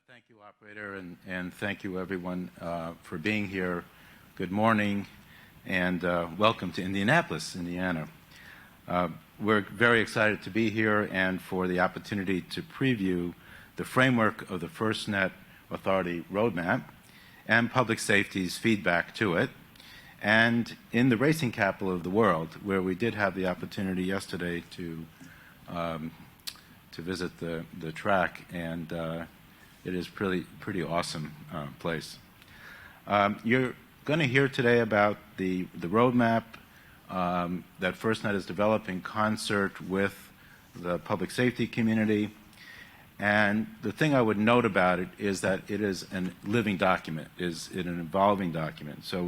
Thank you, operator, and thank you, everyone, for being here. Good morning, and welcome to Indianapolis, Indiana. We're very excited to be here and for the opportunity to preview the framework of the FirstNet Authority Roadmap and public safety's feedback to it. And in the racing capital of the world, where we did have the opportunity yesterday to visit the track, and it is pretty awesome place. You're going to hear today about the roadmap that FirstNet has developed in concert with the public safety community. And the thing I would note about it is that it is a living document, is it an evolving document. So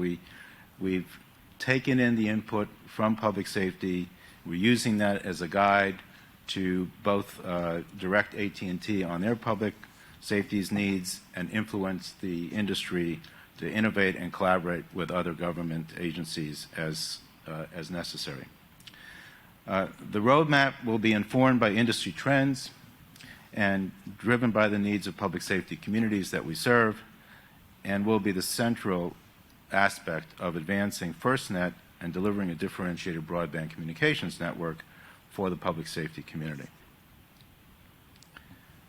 we've taken in the input from public safety. We're using that as a guide to both direct AT&T on their public safety's needs and influence the industry to innovate and collaborate with other government agencies as necessary. The roadmap will be informed by industry trends and driven by the needs of public safety communities that we serve, and will be the central aspect of advancing FirstNet and delivering a differentiated broadband communications network for the public safety community.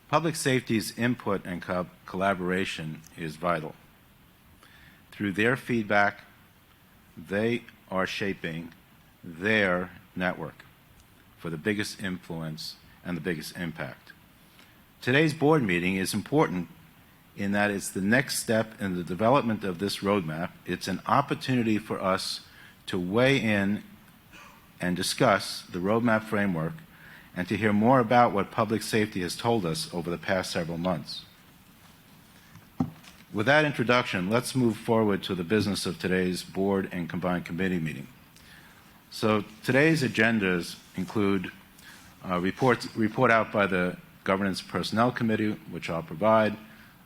Public safety's input and collaboration is vital. Through their feedback, they are shaping their network for the biggest influence and the biggest impact. Today's board meeting is important in that it's the next step in the development of this roadmap. It's an opportunity for us to weigh in and discuss the roadmap framework and to hear more about what public safety has told us over the past several months. With that introduction, let's move forward to the business of today's board and combined committee meeting. So today's agendas include a report out by the Governance Personnel Committee, which I'll provide,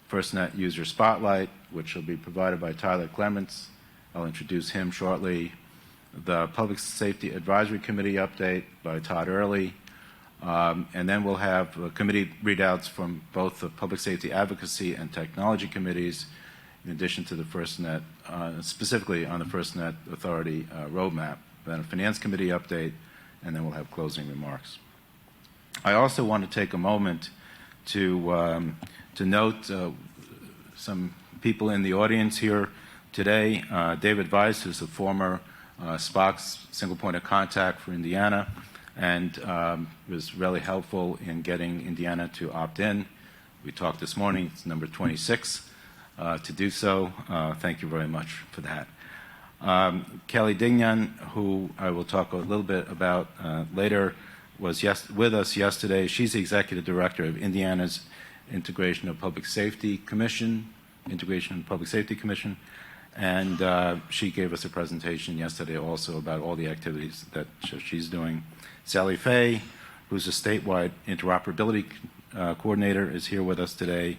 FirstNet User Spotlight, which will be provided by Tyler Clements. I'll introduce him shortly. The Public Safety Advisory Committee update by Todd Early. And then we'll have committee readouts from both the Public Safety Advocacy and Technology Committees, in addition to the FirstNet, specifically on the FirstNet Authority roadmap. Then a Finance Committee update, and then we'll have closing remarks. I also want to take a moment to note some people in the audience here today. David Weiss, who's the former SPOC's single point of contact for Indiana, and was really helpful in getting Indiana to opt in. We talked this morning, it's number 26 to do so. Thank you very much for that. Kelly Dignan, who I will talk a little bit about later, was with us yesterday. She's the Executive Director of Indiana's Integration of Public Safety Commission, and she gave us a presentation yesterday also about all the activities that she's doing. Sally Fay, who's a statewide interoperability coordinator, is here with us today,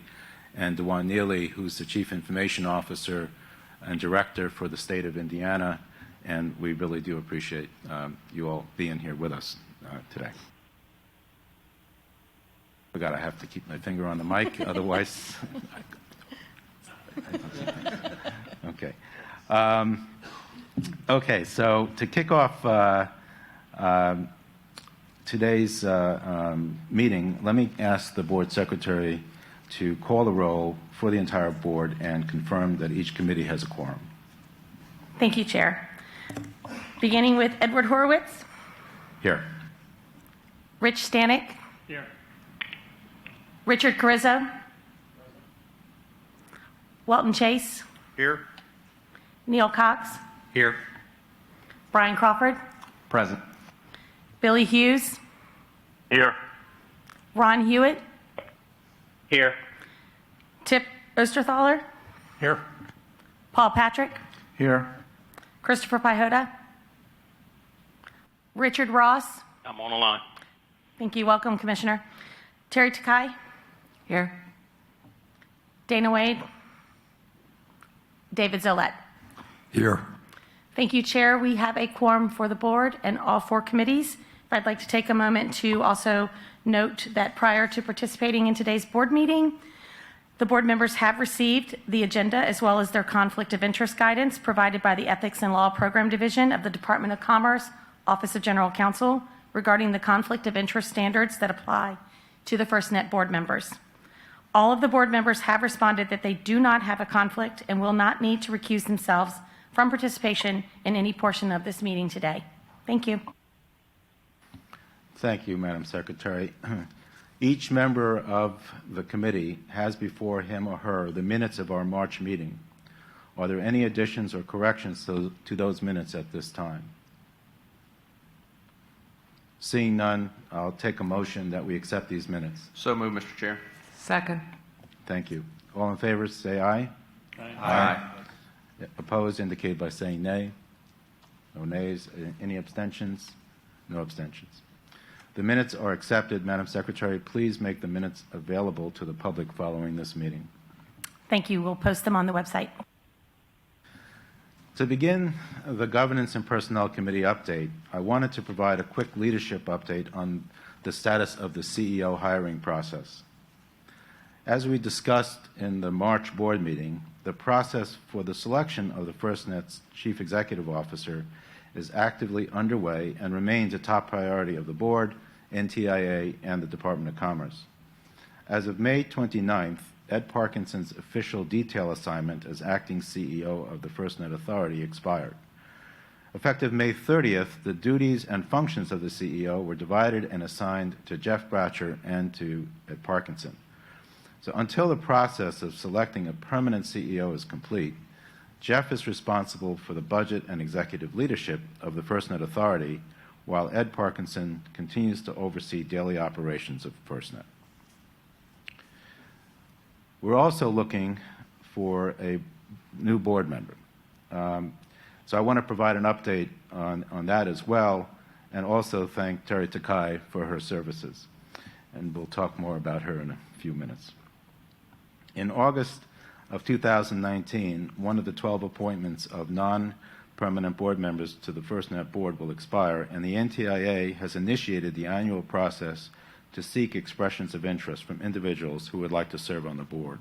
and Dewan Neely, who's the Chief Information Officer and Director for the state of Indiana, and we really do appreciate you all being here with us today. I have to keep my finger on the mic, otherwise. Okay. Okay, so to kick off today's meeting, let me ask the board secretary to call the roll for the entire board and confirm that each committee has a quorum. Thank you, Chair. Beginning with Edward Horowitz. Here. Rich Stanek. Here. Richard Carrizo. Walton Chase. Here. Neil Cox. Here. Brian Crawford. Present. Billy Hughes. Here. Ron Hewitt. Here. Tip Osterthaler. Here. Paul Patrick. Here. Christopher Pihota. Richard Ross. I'm on the line. Thank you. Welcome, Commissioner. Terry Takai. Here. Dana Wade. David Zolette. Here. Thank you, Chair. We have a quorum for the board and all four committees. I'd like to take a moment to also note that prior to participating in today's board meeting, The board members have received the agenda as well as their conflict of interest guidance provided by the Ethics and Law Program Division of the Department of Commerce, Office of General Counsel, regarding the conflict of interest standards that apply to the FirstNet board members. All of the board members have responded that they do not have a conflict and will not need to recuse themselves from participation in any portion of this meeting today. Thank you. Thank you, Madam Secretary. Each member of the committee has before him or her the minutes of our March meeting. Are there any additions or corrections to those minutes at this time? Seeing none, I'll take a motion that we accept these minutes. So moved, Mr. Chair. Second. Thank you. All in favor, say aye. Aye. Opposed, indicate by saying nay. No nays. Any abstentions? No abstentions. The minutes are accepted. Madam Secretary, please make the minutes available to the public following this meeting. Thank you. We'll post them on the website. To begin the Governance and Personnel Committee update, I wanted to provide a quick leadership update on the status of the CEO hiring process. As we discussed in the March board meeting, the process for the selection of the FirstNet's Chief Executive Officer is actively underway and remains a top priority of the board, NTIA, and the Department of Commerce. As of May 29th, Ed Parkinson's official detail assignment as acting CEO of the FirstNet Authority expired. Effective May 30th, the duties and functions of the CEO were divided and assigned to Jeff Bratcher and to Ed Parkinson. So until the process of selecting a permanent CEO is complete, Jeff is responsible for the budget and executive leadership of the FirstNet Authority, while Ed Parkinson continues to oversee daily operations of FirstNet. We're also looking for a new board member. So I want to provide an update on that as well, and also thank Terry Takai for her services. And we'll talk more about her in a few minutes. In August of 2019, one of the 12 appointments of non-permanent board members to the FirstNet board will expire, and the NTIA has initiated the annual process to seek expressions of interest from individuals who would like to serve on the board.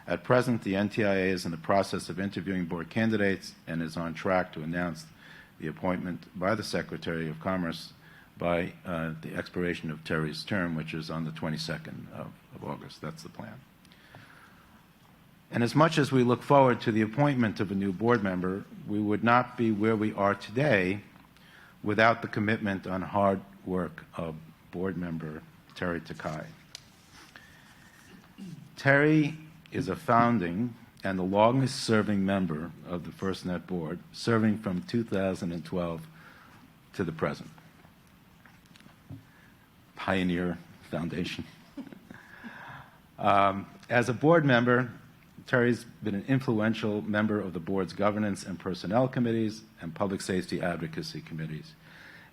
At present, the NTIA is in the process of interviewing board candidates and is on track to announce the appointment by the Secretary of Commerce by the expiration of Terry's term, which is on the 22nd of August. That's the plan. And as much as we look forward to the appointment of a new board member, we would not be where we are today without the commitment and hard work of board member Terry Takai. Terry is a founding and the longest-serving member of the FirstNet board, serving from 2012 to the present. Pioneer Foundation. As a board member, Terry's been an influential member of the board's governance and personnel committees and public safety advocacy committees,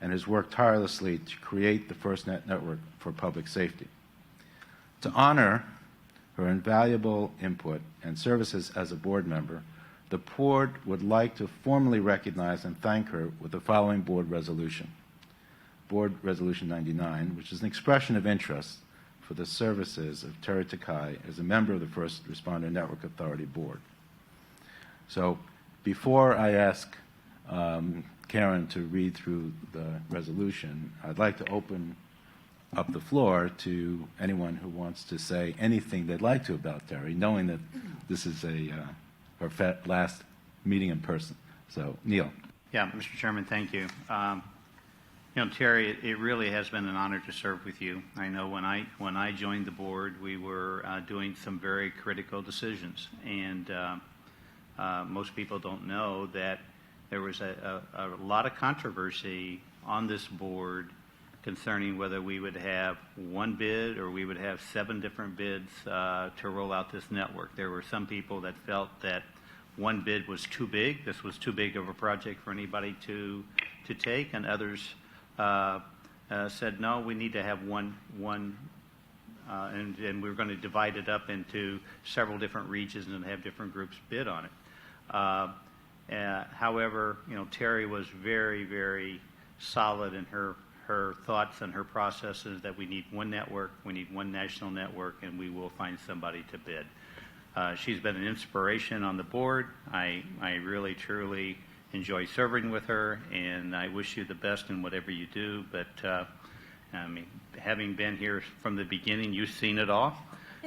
and has worked tirelessly to create the FirstNet network for public safety. To honor her invaluable input and services as a board member, the board would like to formally recognize and thank her with the following board resolution. Board Resolution 99, which is an expression of interest for the services of Terry Takai as a member of the First Responder Network Authority Board. So before I ask Karen to read through the resolution, I'd like to open up the floor to anyone who wants to say anything they'd like to about Terry, knowing that this is her last meeting in person. So, Neil. Yeah, Mr. Chairman, thank you. Terry, it really has been an honor to serve with you. I know when I joined the board, we were doing some very critical decisions, and most people don't know that there was a lot of controversy on this board concerning whether we would have one bid or we would have 7 different bids to roll out this network. There were some people that felt that one bid was too big. This was too big of a project for anybody to take, and others said, no, we need to have one and we're going to divide it up into several different regions and have different groups bid on it. However, Terry was very, very solid in her her thoughts and her processes that we need one network, we need one national network, and we will find somebody to bid. She's been an inspiration on the board. I really, truly enjoy serving with her, and I wish you the best in whatever you do. But I mean, having been here from the beginning, you've seen it all.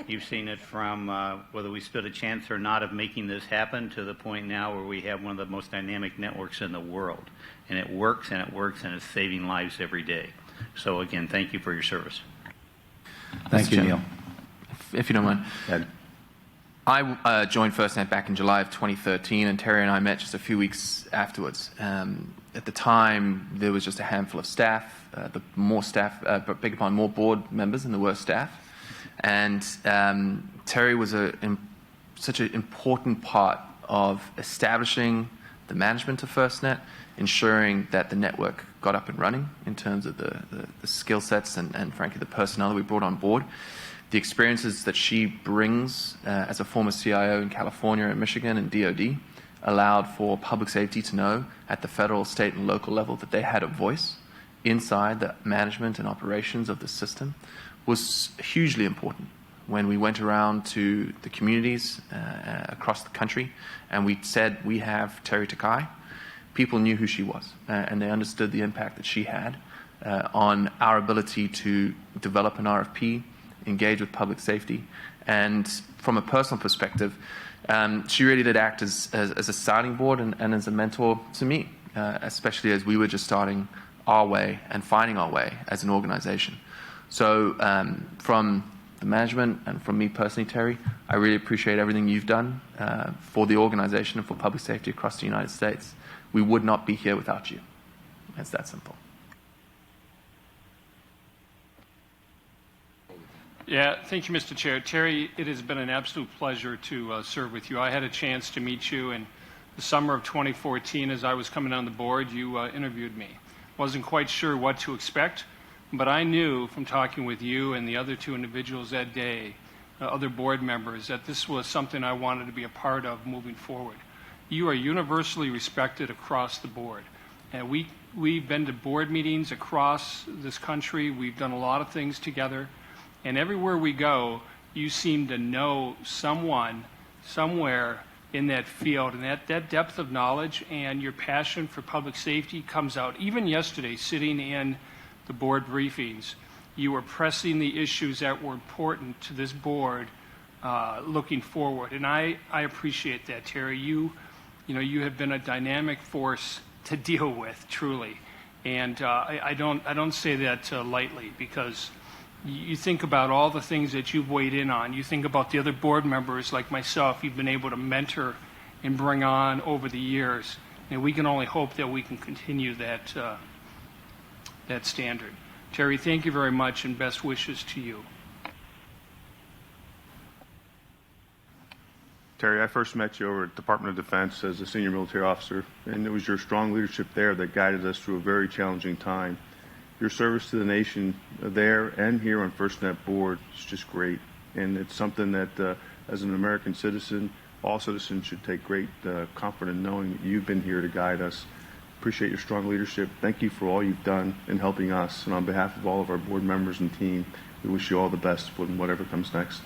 You've seen it from whether we stood a chance or not of making this happen to the point now where we have one of the most dynamic networks in the world. And it works, and it works, and it's saving lives every day. So again, thank you for your service. Thank you, Neil. If you don't mind. Ed. I joined FirstNet back in July of 2013, and Terry and I met just a few weeks afterwards. At the time, there was just a handful of staff. More board members than there were staff. And Terry was such an important part of establishing the management of FirstNet, ensuring that the network got up and running in terms of the skill sets and frankly, the personnel that we brought on board. The experiences that she brings as a former CIO in California and Michigan and DoD allowed for public safety to know at the federal, state, and local level that they had a voice inside the management and operations of the system was hugely important. When we went around to the communities across the country and we said, we have Terry Takai, people knew who she was and they understood the impact that she had on our ability to develop an RFP, engage with public safety. And from a personal perspective, she really did act as a sounding board and as a mentor to me, especially as we were just starting our way and finding our way as an organization. So from the management and from me personally, Terry, I really appreciate everything you've done for the organization and for public safety across the United States. We would not be here without you. It's that simple. Yeah, thank you, Mr. Chair. Terry, it has been an absolute pleasure to serve with you. I had a chance to meet you in the summer of 2014 as I was coming on the board. You interviewed me. Wasn't quite sure what to expect, but I knew from talking with you and the other two individuals that day, other board members, that this was something I wanted to be a part of moving forward. You are universally respected across the board. And we've been to board meetings across this country. We've done a lot of things together. And everywhere we go, you seem to know someone, somewhere in that field. And that depth of knowledge and your passion for public safety comes out. Even yesterday, sitting in the board briefings, you were pressing the issues that were important to this board looking forward. And I appreciate that, Terry. You have been a dynamic force to deal with, truly. And I don't say that lightly, because you think about all the things that you've weighed in on. You think about the other board members like myself you've been able to mentor and bring on over the years. And we can only hope that we can continue that standard. Terry, thank you very much, and best wishes to you. Terry, I first met you over at Department of Defense as a senior military officer, and it was your strong leadership there that guided us through a very challenging time. Your service to the nation there and here on FirstNet board is just great, and it's something that as an American citizen, all citizens should take great comfort in knowing that you've been here to guide us. Appreciate your strong leadership. Thank you for all you've done in helping us, and on behalf of all of our board members and team, we wish you all the best for whatever comes next.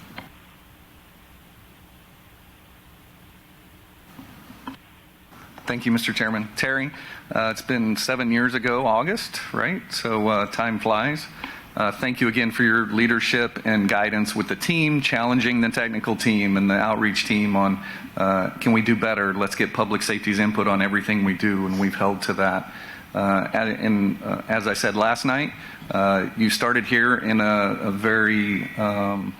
Thank you, Mr. Chairman. Terry, it's been 7 years ago, August, right? So time flies. Thank you again for your leadership and guidance with the team, challenging the technical team and the outreach team on can we do better? Let's get public safety's input on everything we do, and we've held to that. As I said last night, you started here in a very,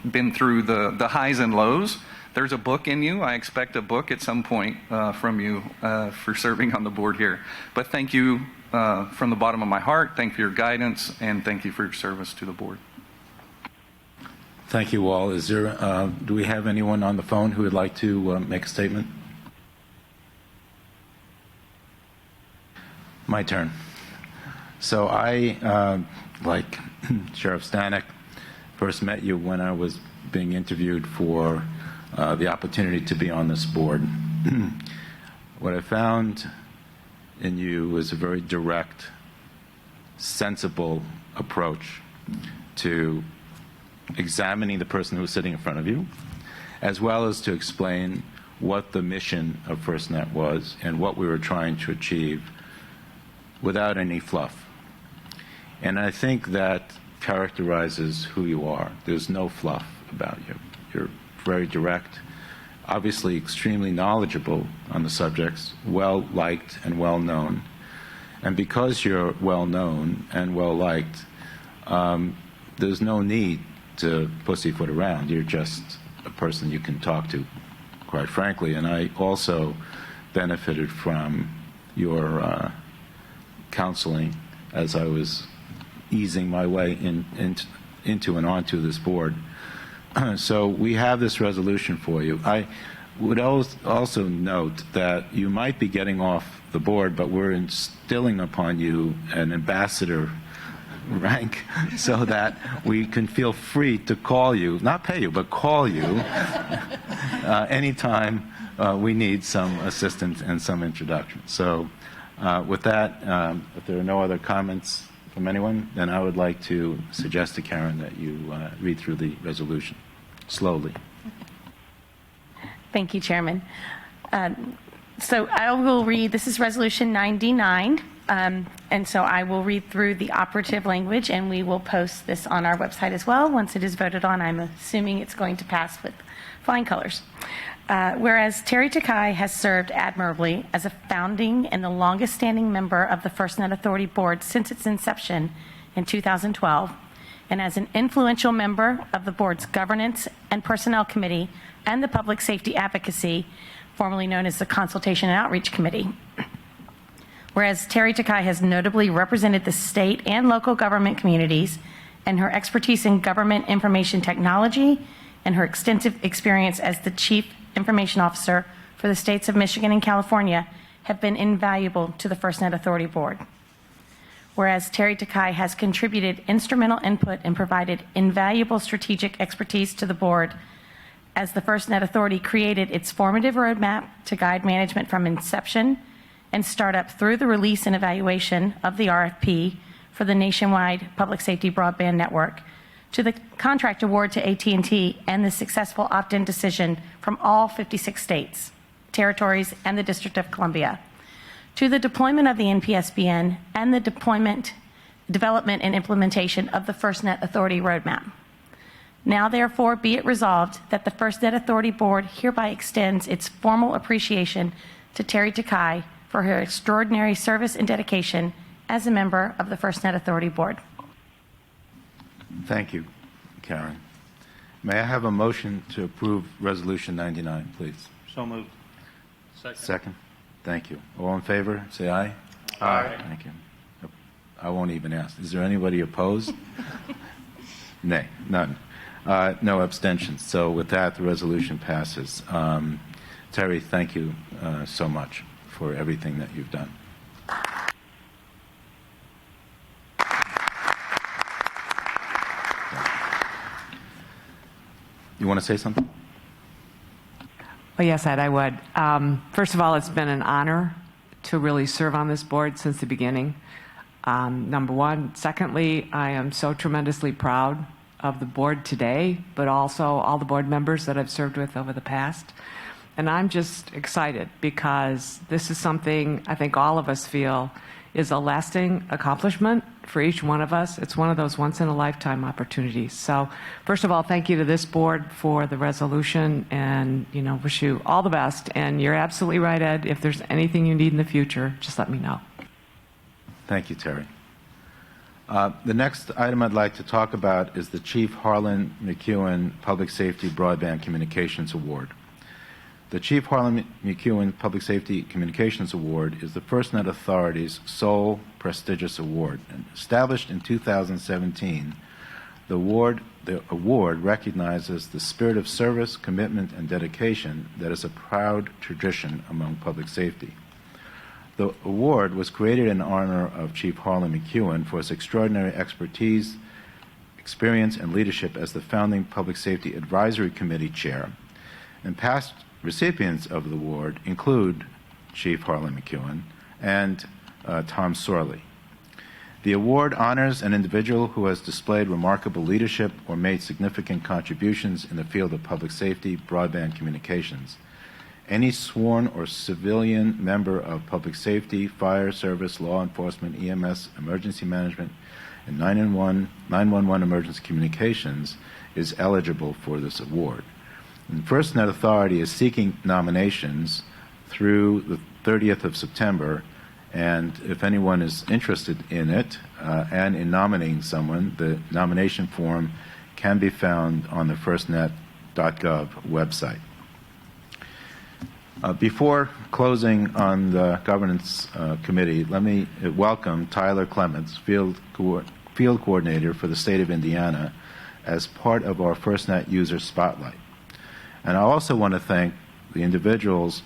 been through the highs and lows. There's a book in you. I expect a book at some point from you for serving on the board here. But thank you from the bottom of my heart. Thank you for your guidance, and thank you for your service to the board. Thank you, Wal. Is there? Do we have anyone on the phone who would like to make a statement? My turn. So I, like Sheriff Stanek, first met you when I was being interviewed for the opportunity to be on this board. What I found in you was a very direct, sensible approach to examining the person who's sitting in front of you, as well as to explain what the mission of FirstNet was and what we were trying to achieve without any fluff. And I think that characterizes who you are. There's no fluff about you. You're very direct, obviously extremely knowledgeable on the subjects, well-liked and well-known. And because you're well-known and well-liked, there's no need to pussyfoot around. You're just a person you can talk to, quite frankly. And I also benefited from your counseling as I was easing my way into and onto this board. So we have this resolution for you. I would also note that you might be getting off the board, but we're instilling upon you an ambassador rank so that we can feel free to call you, not pay you, but call you anytime we need some assistance and some introduction. So with that, if there are no other comments from anyone, then I would like to suggest to Karen that you read through the resolution slowly. Thank you, Chairman. So I will read, this is Resolution 99, and so I will read through the operative language, and we will post this on our website as well. Once it is voted on, I'm assuming it's going to pass with flying colors. Whereas Terry Takai has served admirably as a founding and the longest-standing member of the FirstNet Authority Board since its inception in 2012, and as an influential member of the board's Governance and Personnel Committee and the Public Safety Advocacy, formerly known as the Consultation and Outreach Committee. Whereas Terry Takai has notably represented the state and local government communities, and her expertise in government information technology and her extensive experience as the Chief Information Officer for the states of Michigan and California have been invaluable to the FirstNet Authority Board. Whereas Terry Takai has contributed instrumental input and provided invaluable strategic expertise to the board as the FirstNet Authority created its formative roadmap to guide management from inception and startup through the release and evaluation of the RFP for the nationwide public safety broadband network, to the contract award to AT&T and the successful opt-in decision from all 56 states, territories, and the District of Columbia, to the deployment of the NPSBN and the development and implementation of the FirstNet Authority roadmap. Now, therefore, be it resolved that the FirstNet Authority Board hereby extends its formal appreciation to Terry Takai for her extraordinary service and dedication as a member of the FirstNet Authority Board. Thank you, Karen. May I have a motion to approve Resolution 99, please? So moved. Second. Thank you. All in favor, say aye. Aye. Thank you. I won't even ask. Is there anybody opposed? Nay, none. No abstentions. So with that, the resolution passes. Terry, thank you so much for everything that you've done. You want to say something? Well, yes, Ed, I would. First of all, it's been an honor to really serve on this board since the beginning, number one. Secondly, I am so tremendously proud of the board today, but also all the board members that I've served with over the past. And I'm just excited because this is something I think all of us feel is a lasting accomplishment for each one of us. It's one of those once-in-a-lifetime opportunities. So first of all, thank you to this board for the resolution, and wish you all the best. And you're absolutely right, Ed. If there's anything you need in the future, just let me know. Thank you, Terry. The next item I'd like to talk about is the Chief Harlin McEwen Public Safety Broadband Communications Award. The Chief Harlin McEwen Public Safety Communications Award is the FirstNet Authority's sole prestigious award. And established in 2017, the award recognizes the spirit of service, commitment, and dedication that is a proud tradition among public safety. The award was created in honor of Chief Harlin McEwen for his extraordinary expertise, experience, and leadership as the founding Public Safety Advisory Committee Chair. And past recipients of the award include Chief Harlin McEwen and Tom Sorley. The award honors an individual who has displayed remarkable leadership or made significant contributions in the field of public safety, broadband communications. Any sworn or civilian member of public safety, fire service, law enforcement, EMS, emergency management, and 911 emergency communications is eligible for this award. And FirstNet Authority is seeking nominations through the 30th of September, and if anyone is interested in it and in nominating someone, the nomination form can be found on the firstnet.gov website. Before closing on the governance committee, let me welcome Tyler Clements, field coordinator for the state of Indiana, as part of our FirstNet user spotlight. And I also want to thank the individuals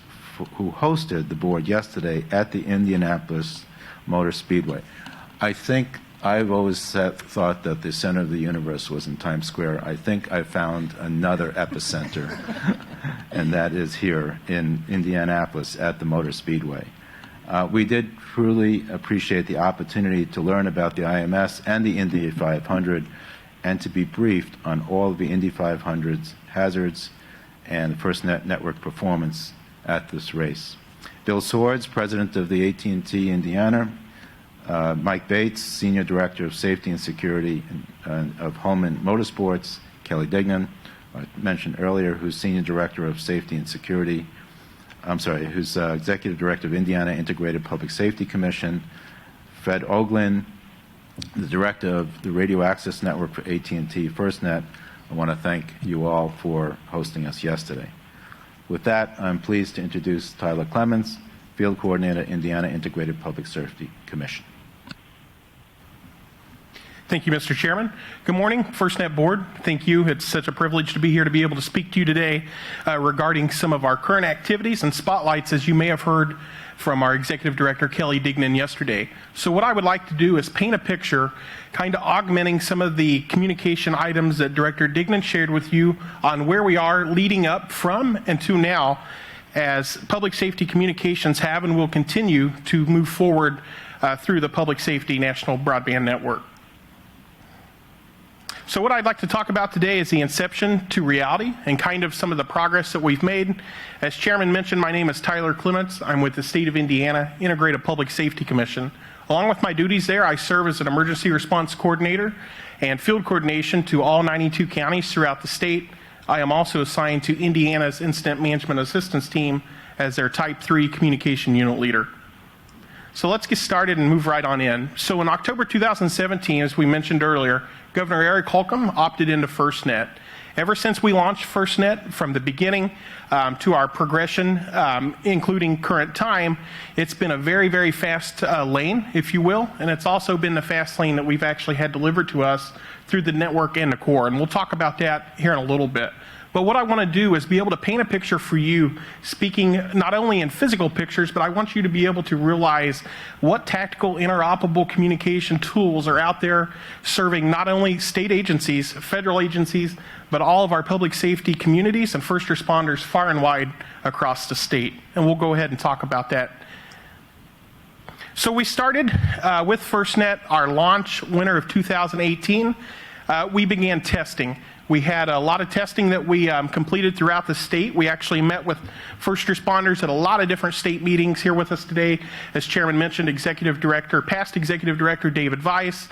who hosted the board yesterday at the Indianapolis Motor Speedway. I think I've always thought that the center of the universe was in Times Square. I think I found another epicenter, and that is here in Indianapolis at the Motor Speedway. We did truly appreciate the opportunity to learn about the IMS and the Indy 500 and to be briefed on all of the Indy 500's hazards and FirstNet network performance at this race. Bill Swords, president of the AT&T Indiana, Mike Bates, senior director of safety and security of Holman Motorsports, Kelly Dignan, I mentioned earlier, who's senior director of safety and security, who's executive director of Indiana Integrated Public Safety Commission, Fred Oglin, the director of the Radio Access Network for AT&T FirstNet. I want to thank you all for hosting us yesterday. With that, I'm pleased to introduce Tyler Clements, Field Coordinator, Indiana Integrated Public Safety Commission. Thank you, Mr. Chairman. Good morning, FirstNet Board. Thank you. It's such a privilege to be here to be able to speak to you today regarding some of our current activities and spotlights, as you may have heard from our Executive Director, Kelly Dignan, yesterday. So what I would like to do is paint a picture, kind of augmenting some of the communication items that Director Dignan shared with you on where we are leading up from and to now, as public safety communications have and will continue to move forward through the Public Safety National Broadband Network. So what I'd like to talk about today is the inception to reality and kind of some of the progress that we've made. As Chairman mentioned, my name is Tyler Clements. I'm with the State of Indiana Integrated Public Safety Commission. Along with my duties there, I serve as an emergency response coordinator and field coordination to all 92 counties throughout the state. I am also assigned to Indiana's Incident Management Assistance Team as their Type 3 communication unit leader. So let's get started and move right on in. So in October 2017, as we mentioned earlier, Governor Eric Holcomb opted into FirstNet. Ever since we launched FirstNet, from the beginning to our progression, including current time, it's been a very, very fast lane, if you will, and it's also been the fast lane that we've actually had delivered to us through the network and the core, and we'll talk about that here in a little bit. But what I want to do is be able to paint a picture for you, speaking not only in physical pictures, but I want you to be able to realize what tactical interoperable communication tools are out there serving not only state agencies, federal agencies, but all of our public safety communities and first responders far and wide across the state. And we'll go ahead and talk about that. So we started with FirstNet, our launch winter of 2018. We began testing. We had a lot of testing that we completed throughout the state. We actually met with first responders at a lot of different state meetings. Here with us today, as Chairman mentioned, past Executive Director David Weiss.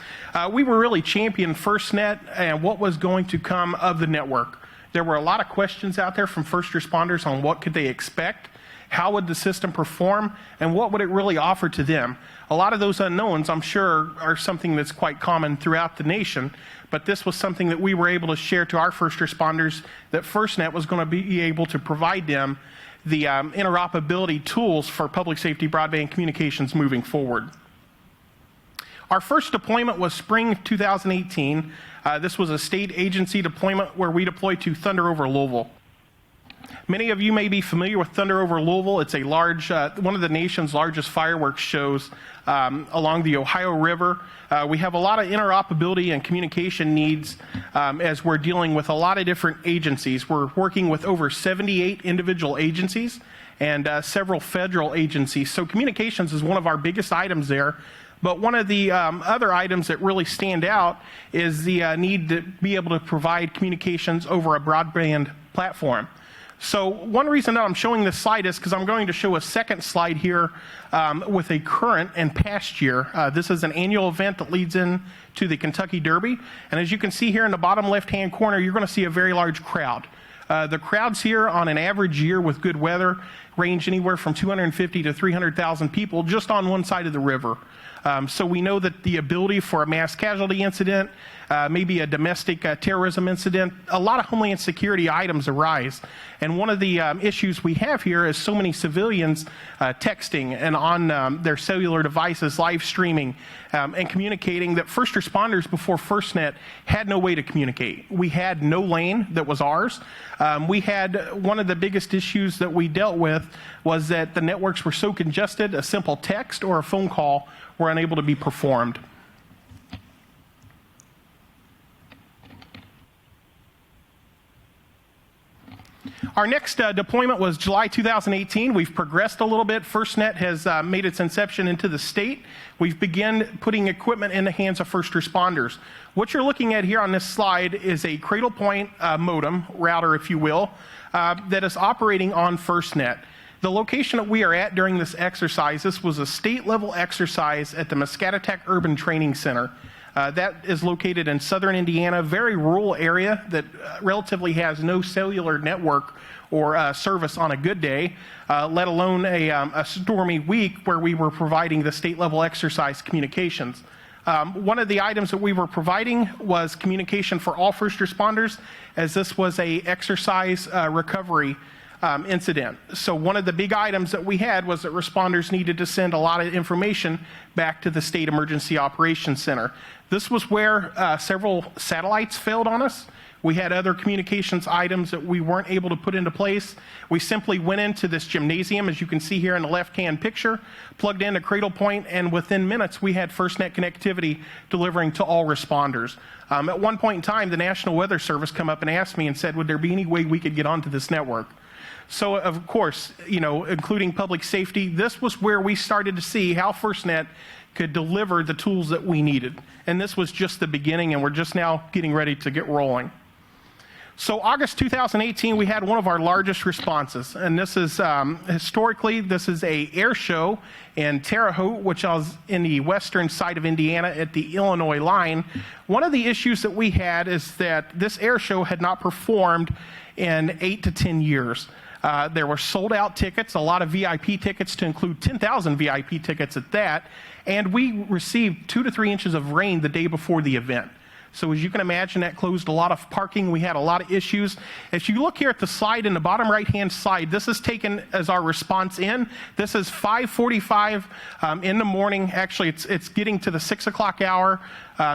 We were really championing FirstNet and what was going to come of the network. There were a lot of questions out there from first responders on what could they expect, how would the system perform, and what would it really offer to them. A lot of those unknowns, I'm sure, are something that's quite common throughout the nation, but this was something that we were able to share to our first responders, that FirstNet was going to be able to provide them the interoperability tools for public safety broadband communications moving forward. Our first deployment was spring 2018. This was a state agency deployment where we deployed to Thunder over Louisville. Many of you may be familiar with Thunder over Louisville. It's a large, one of the nation's largest fireworks shows along the Ohio River. We have a lot of interoperability and communication needs as we're dealing with a lot of different agencies. We're working with over 78 individual agencies and several federal agencies. So communications is one of our biggest items there. But one of the other items that really stand out is the need to be able to provide communications over a broadband platform. So one reason that I'm showing this slide is because I'm going to show a second slide here with a current and past year. This is an annual event that leads in to the Kentucky Derby. And as you can see here in the bottom left-hand corner, you're going to see a very large crowd. The crowds here on an average year with good weather range anywhere from 250 to 300,000 people just on one side of the river. So we know that the ability for a mass casualty incident, maybe a domestic terrorism incident, a lot of homeland security items arise. And one of the issues we have here is so many civilians texting and on their cellular devices, live streaming and communicating, that first responders before FirstNet had no way to communicate. We had no lane that was ours. We had one of the biggest issues that we dealt with was that the networks were so congested, a simple text or a phone call were unable to be performed. Our next deployment was July 2018. We've progressed a little bit. FirstNet has made its inception into the state. We've begun putting equipment in the hands of first responders. What you're looking at here on this slide is a cradle point modem, router if you will, that is operating on FirstNet. The location that we are at during this exercise, this was a state-level exercise at the Muscatatuck Urban Training Center. That is located in southern Indiana, very rural area that relatively has no cellular network or service on a good day, let alone a stormy week where we were providing the state-level exercise communications. One of the items that we were providing was communication for all first responders, as this was a exercise recovery incident. So one of the big items that we had was that responders needed to send a lot of information back to the State Emergency Operations Center. This was where several satellites failed on us. We had other communications items that we weren't able to put into place. We simply went into this gymnasium, as you can see here in the left-hand picture, plugged in a cradle point, and within minutes we had FirstNet connectivity delivering to all responders. At one point in time, the National Weather Service come up and asked me and said, would there be any way we could get onto this network? So, of course, you know, including public safety, this was where we started to see how FirstNet could deliver the tools that we needed. And this was just the beginning, and we're just now getting ready to get rolling. So August 2018, we had one of our largest responses, and this is, historically, this is a air show in Terre Haute, which is in the western side of Indiana at the Illinois line. One of the issues that we had is that this air show had not performed in 8 to 10 years. There were sold out tickets, a lot of VIP tickets to include 10,000 VIP tickets at that, and we received 2 to 3 inches of rain the day before the event. So as you can imagine, that closed a lot of parking. We had a lot of issues. If you look here at the slide in the bottom right-hand side, this is taken as our response in. This is 5:45 in the morning. Actually, it's getting to the 6 o'clock hour.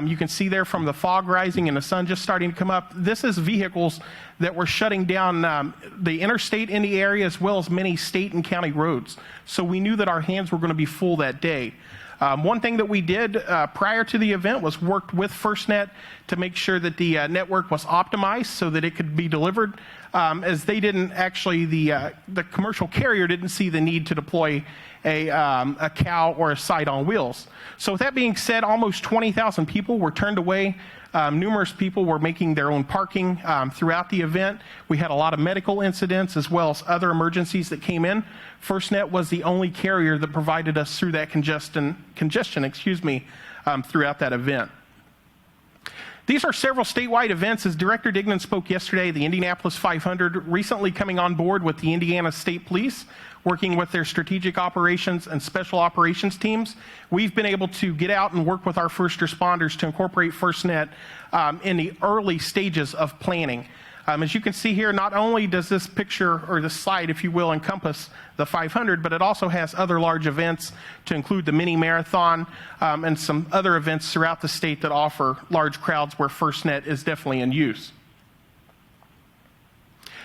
You can see there from the fog rising and the sun just starting to come up. This is vehicles that were shutting down the interstate in the area as well as many state and county roads. So we knew that our hands were going to be full that day. One thing that we did prior to the event was worked with FirstNet to make sure that the network was optimized so that it could be delivered, as they didn't actually, the commercial carrier didn't see the need to deploy a cow or a site on wheels. So with that being said, almost 20,000 people were turned away. Numerous people were making their own parking throughout the event. We had a lot of medical incidents as well as other emergencies that came in. FirstNet was the only carrier that provided us through that congestion throughout that event. These are several statewide events. As Director Dignan spoke yesterday, the Indianapolis 500 recently coming on board with the Indiana State Police, working with their strategic operations and special operations teams. We've been able to get out and work with our first responders to incorporate FirstNet in the early stages of planning. As you can see here, not only does this picture, or this slide, if you will, encompass the 500, but it also has other large events to include the mini marathon and some other events throughout the state that offer large crowds where FirstNet is definitely in use.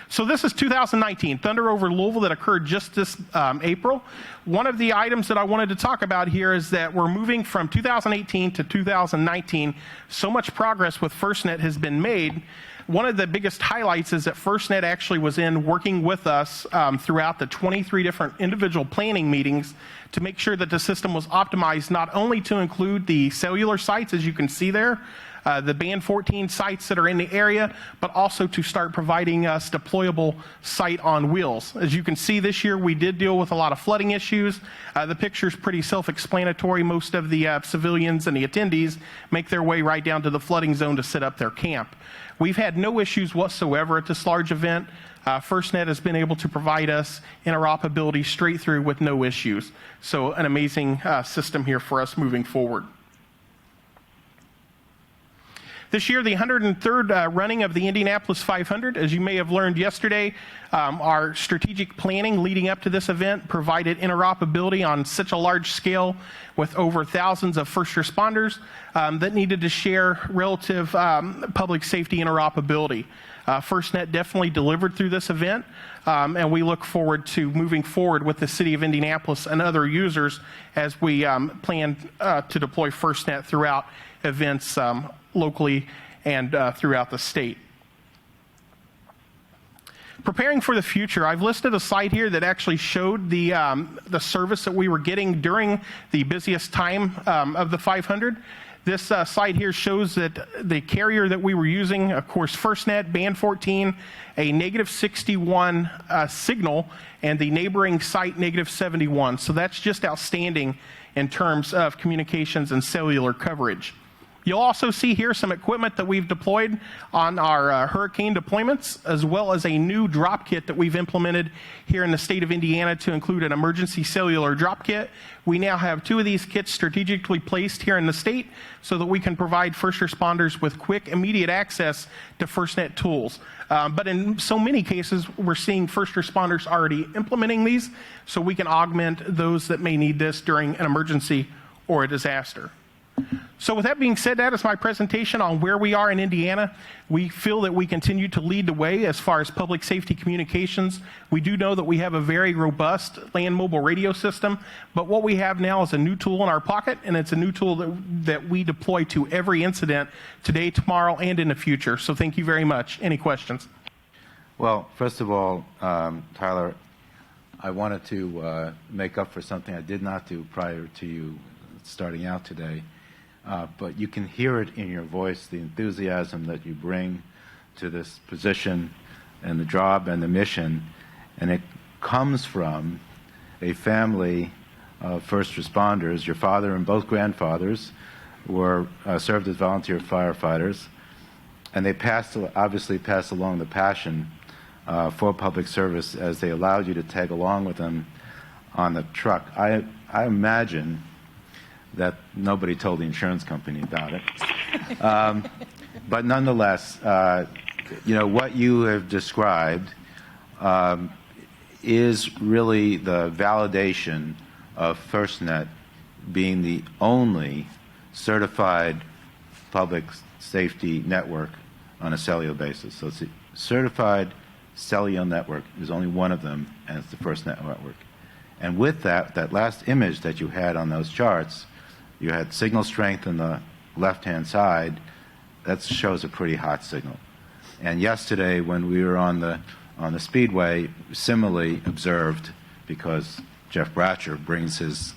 So this is 2019, Thunder over Louisville, that occurred just this April. One of the items that I wanted to talk about here is that we're moving from 2018 to 2019. So much progress with FirstNet has been made one of the biggest highlights is that FirstNet actually was in working with us throughout the 23 different individual planning meetings to make sure that the system was optimized not only to include the cellular sites, as you can see there, the Band 14 sites that are in the area, but also to start providing us deployable site on wheels. As you can see this year, we did deal with a lot of flooding issues. The picture's pretty self-explanatory. Most of the civilians and the attendees make their way right down to the flooding zone to set up their camp. We've had no issues whatsoever at this large event. FirstNet has been able to provide us interoperability straight through with no issues. So an amazing system here for us moving forward. This year, the 103rd running of the Indianapolis 500. As you may have learned yesterday, our strategic planning leading up to this event provided interoperability on such a large scale with over thousands of first responders that needed to share relative public safety interoperability. FirstNet definitely delivered through this event, and we look forward to moving forward with the City of Indianapolis and other users as we plan to deploy FirstNet throughout events locally and throughout the state. Preparing for the future, I've listed a slide here that actually showed the service that we were getting during the busiest time of the 500. This slide here shows that the carrier that we were using, of course, FirstNet, Band 14, a -61 signal, and the neighboring site -71. So that's just outstanding in terms of communications and cellular coverage. You'll also see here some equipment that we've deployed on our hurricane deployments, as well as a new drop kit that we've implemented here in the state of Indiana to include an emergency cellular drop kit. We now have 2 of these kits strategically placed here in the state so that we can provide first responders with quick, immediate access to FirstNet tools. But in so many cases, we're seeing first responders already implementing these, so we can augment those that may need this during an emergency or a disaster. So with that being said, that is my presentation on where we are in Indiana. We feel that we continue to lead the way as far as public safety communications. We do know that we have a very robust land mobile radio system, but what we have now is a new tool in our pocket, and it's a new tool that we deploy to every incident today, tomorrow, and in the future. So thank you very much. Any questions? Well, first of all, Tyler, I wanted to make up for something I did not do prior to you starting out today. But you can hear it in your voice, the enthusiasm that you bring to this position and the job and the mission, and it comes from a family of first responders. Your father and both grandfathers were served as volunteer firefighters, and they obviously passed along the passion for public service as they allowed you to tag along with them on the truck. I imagine that nobody told the insurance company about it. But nonetheless, what you have described is really the validation of FirstNet being the only certified public safety network on a cellular basis. So it's a certified cellular network. There's only one of them, and it's the FirstNet network. And with that last image that you had on those charts, you had signal strength on the left-hand side. That shows a pretty hot signal. And yesterday, when we were on the speedway, similarly observed, because Jeff Bratcher brings his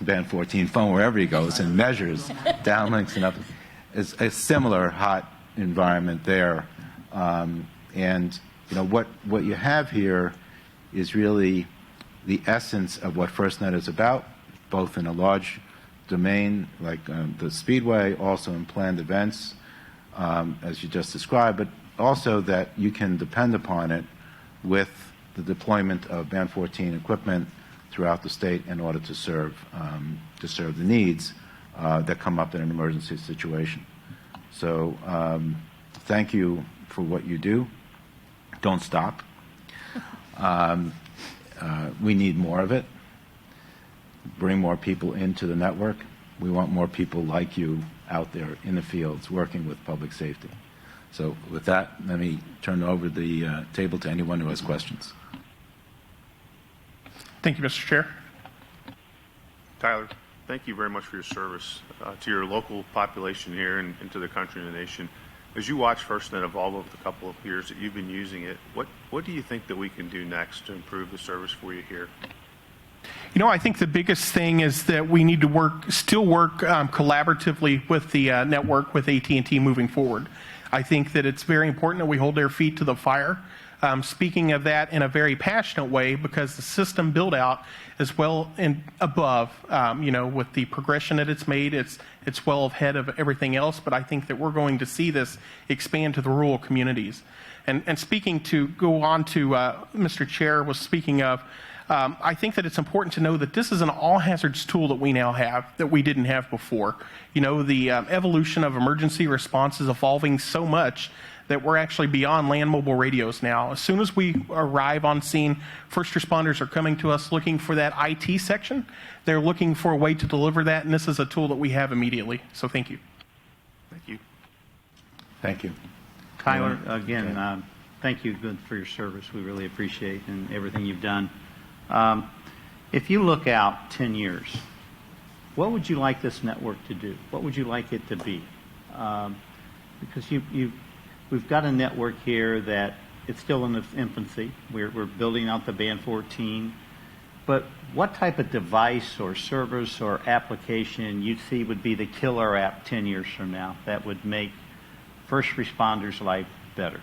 Band 14 phone wherever he goes and measures downlinks and up. It's a similar hot environment there. And what you have here is really the essence of what FirstNet is about, both in a large domain like the Speedway, also in planned events, as you just described, but also that you can depend upon it with the deployment of Band 14 equipment throughout the state in order to serve the needs that come up in an emergency situation. So thank you for what you do. Don't stop. We need more of it. Bring more people into the network. We want more people like you out there in the fields working with public safety. So with that, let me turn over the table to anyone who has questions. Thank you, Mr. Chair. Tyler, thank you very much for your service to your local population here and to the country and the nation. As you watch FirstNet evolve over the couple of years that you've been using it, what do you think that we can do next to improve the service for you here? You know, I think the biggest thing is that we need to still work collaboratively with the network, with AT&T moving forward. I think that it's very important that we hold their feet to the fire. Speaking of that in a very passionate way, because the system build out is well and above, with the progression that it's made, it's well ahead of everything else. But I think that we're going to see this expand to the rural communities. And speaking to go on to Mr. Chair was speaking of, I think that it's important to know that this is an all hazards tool that we now have that we didn't have before. You know, the evolution of emergency response is evolving so much that we're actually beyond land mobile radios now. As soon as we arrive on scene, first responders are coming to us looking for that IT section. They're looking for a way to deliver that, and this is a tool that we have immediately. So thank you. Thank you. Thank you. Tyler, again, thank you for your service. We really appreciate and everything you've done. If you look out 10 years, what would you like this network to do? What would you like it to be? Because we've got a network here that it's still in its infancy. We're building out the Band 14. But what type of device or service or application you'd see would be the killer app 10 years from now that would make first responders' life better?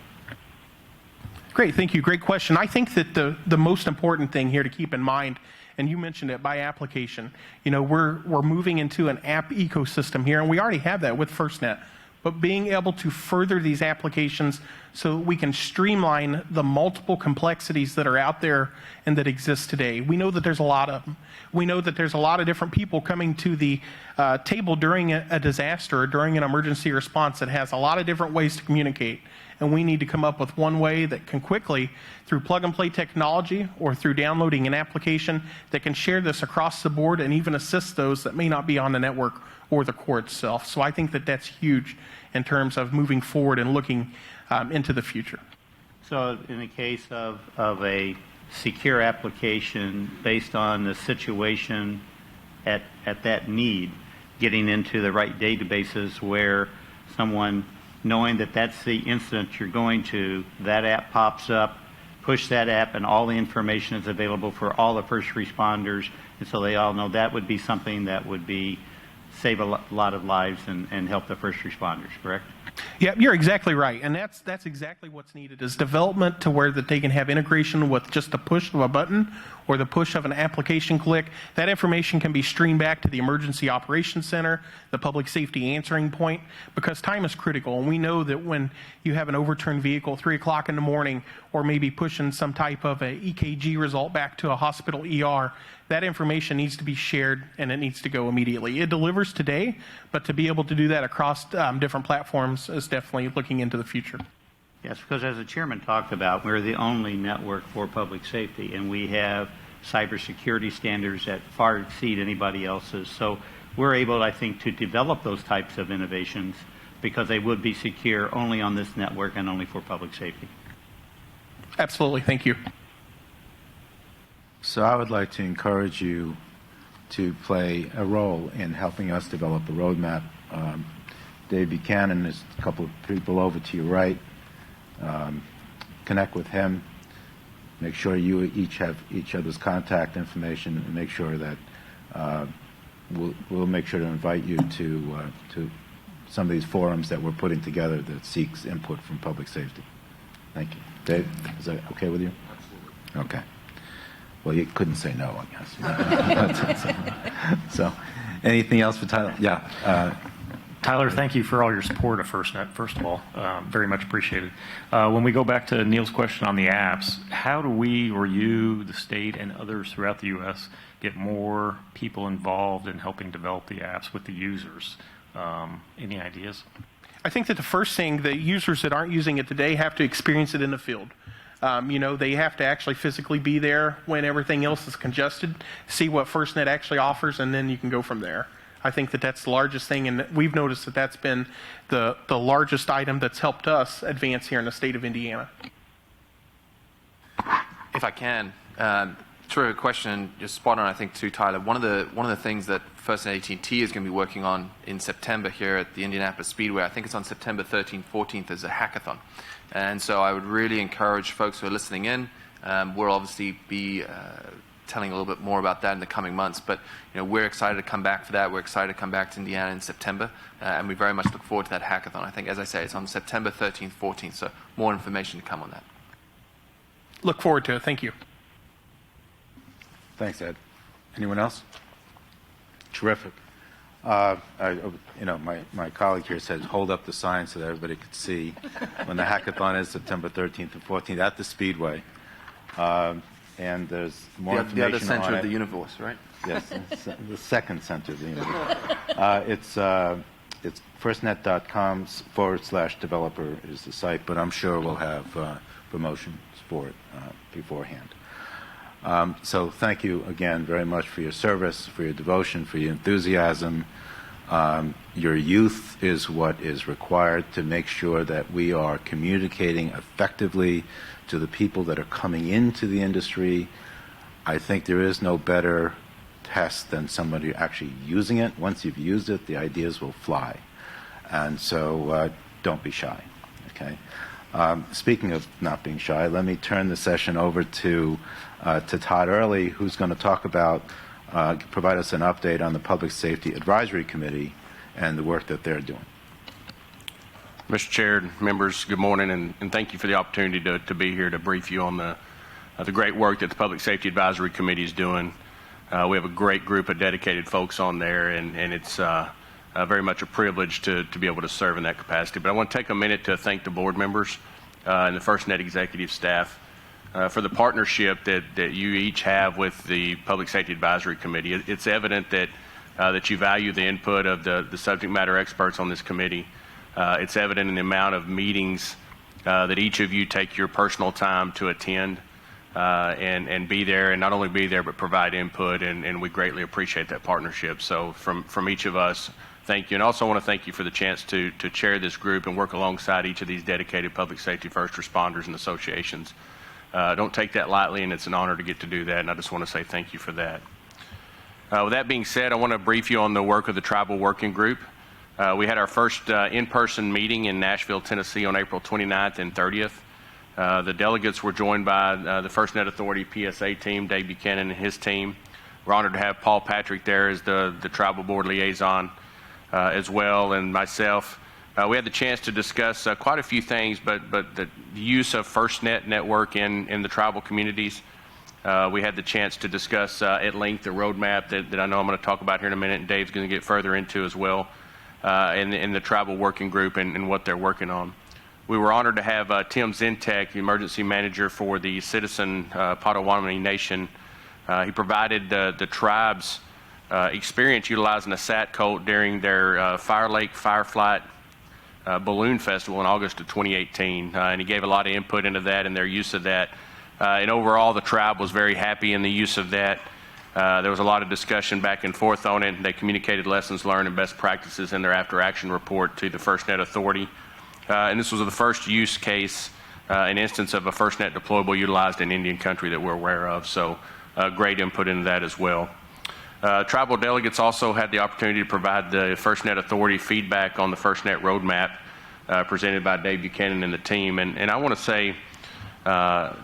Great, thank you. Great question. I think that the most important thing here to keep in mind, and you mentioned it, by application. You know, we're moving into an app ecosystem here, and we already have that with FirstNet. But being able to further these applications so we can streamline the multiple complexities that are out there and that exist today. We know that there's a lot of them. We know that there's a lot of different people coming to the table during a disaster or during an emergency response that has a lot of different ways to communicate. And we need to come up with one way that can quickly, through plug-and-play technology or through downloading an application, that can share this across the board and even assist those that may not be on the network or the core itself. So I think that that's huge in terms of moving forward and looking into the future. So in the case of a secure application based on the situation at that need, getting into the right databases where someone, knowing that that's the incident you're going to, that app pops up, push that app, and all the information is available for all the first responders, and so they all know that would be something that would be save a lot of lives and help the first responders, correct? Yeah, you're exactly right, and that's exactly what's needed is development to where that they can have integration with just the push of a button or the push of an application click. That information can be streamed back to the Emergency Operations Center, the Public Safety Answering Point, because time is critical, and we know that when you have an overturned vehicle 3 o'clock in the morning or maybe pushing some type of a EKG result back to a hospital ER, that information needs to be shared and it needs to go immediately. It delivers today, but to be able to do that across different platforms is definitely looking into the future. Yes, because as the chairman talked about, we're the only network for public safety, and we have cybersecurity standards that far exceed anybody else's. So we're able, I think, to develop those types of innovations because they would be secure only on this network and only for public safety. Absolutely, thank you. So I would like to encourage you to play a role in helping us develop a roadmap. Dave Buchanan is a couple of people over to your right. Connect with him. Make sure you each have each other's contact information, and make sure that we'll make sure to invite you to some of these forums that we're putting together that seeks input from public safety. Thank you. Dave, is that okay with you? Absolutely. Okay. Well, you couldn't say no, I guess. So, anything else for Tyler? Yeah. Tyler, thank you for all your support of FirstNet, first of all. Very much appreciated. When we go back to Neil's question on the apps, how do we, or you, the state, and others throughout the U.S. get more people involved in helping develop the apps with the users? Any ideas? I think that the first thing, the users that aren't using it today have to experience it in the field. They have to actually physically be there when everything else is congested, see what FirstNet actually offers, and then you can go from there. I think that that's the largest thing, and we've noticed that that's been the largest item that's helped us advance here in the state of Indiana. If I can, Terrific question. You're spot on, I think, too, Tyler. One of the things that FirstNet AT&T is going to be working on in September here at the Indianapolis Speedway, I think it's on September 13th, 14th, is a hackathon. And so I would really encourage folks who are listening in. We'll obviously be telling a little bit more about that in the coming months. But we're excited to come back for that. We're excited to come back to Indiana in September, and we very much look forward to that hackathon. I think, as I say, it's on September 13th, 14th. So more information to come on that. Look forward to it. Thank you. Thanks, Ed. Anyone else? Terrific. My colleague here said hold up the sign so that everybody could see when the hackathon is September 13th and 14th at the Speedway. And there's more information the other center on of it. the universe, right? Yes, the second center of the universe. It's firstnet.com/developer is the site, but I'm sure we'll have promotions for it beforehand. So thank you again very much for your service, for your devotion, for your enthusiasm. Your youth is what is required to make sure that we are communicating effectively to the people that are coming into the industry. I think there is no better test than somebody actually using it. Once you've used it, the ideas will fly. And so don't be shy, okay? Speaking of not being shy, let me turn the session over to Todd Early, who's going to talk about, provide us an update on the Public Safety Advisory Committee and the work that they're doing. Mr. Chair, members, good morning, and thank you for the opportunity to be here to brief you on the great work that the Public Safety Advisory Committee is doing. We have a great group of dedicated folks on there, and it's very much a privilege to be able to serve in that capacity. But I want to take a minute to thank the board members and the FirstNet executive staff for the partnership that you each have with the Public Safety Advisory Committee. It's evident that you value the input of the subject matter experts on this committee. It's evident in the amount of meetings that each of you take your personal time to attend and be there, and not only be there, but provide input, and we greatly appreciate that partnership. So from each of us, thank you. And also want to thank you for the chance to chair this group and work alongside each of these dedicated public safety first responders and associations. Don't take that lightly, and it's an honor to get to do that, and I just want to say thank you for that. With that being said, I want to brief you on the work of the Tribal Working Group. We had our first in-person meeting in Nashville, Tennessee on April 29th and 30th. The delegates were joined by the FirstNet Authority PSA team, Dave Buchanan and his team. We're honored to have Paul Patrick there as the Tribal Board Liaison as well, and myself. We had the chance to discuss quite a few things, but the use of FirstNet network in the tribal communities. We had the chance to discuss at length the roadmap that I know I'm going to talk about here in a minute, and Dave's going to get further into as well, in the Tribal Working Group and what they're working on. We were honored to have Tim Zintek, the emergency manager for the Citizen Potawatomi Nation. He provided the tribe's experience utilizing a SAT colt during their Fire Lake Fireflight Balloon Festival in August of 2018, and he gave a lot of input into that and their use of that. And overall, the tribe was very happy in the use of that. There was a lot of discussion back and forth on it. They communicated lessons learned and best practices in their after-action report to the FirstNet Authority. And this was the first use case, an instance of a FirstNet deployable utilized in Indian country that we're aware of. So great input into that as well. Tribal delegates also had the opportunity to provide the FirstNet Authority feedback on the FirstNet roadmap presented by Dave Buchanan and the team. And I want to say a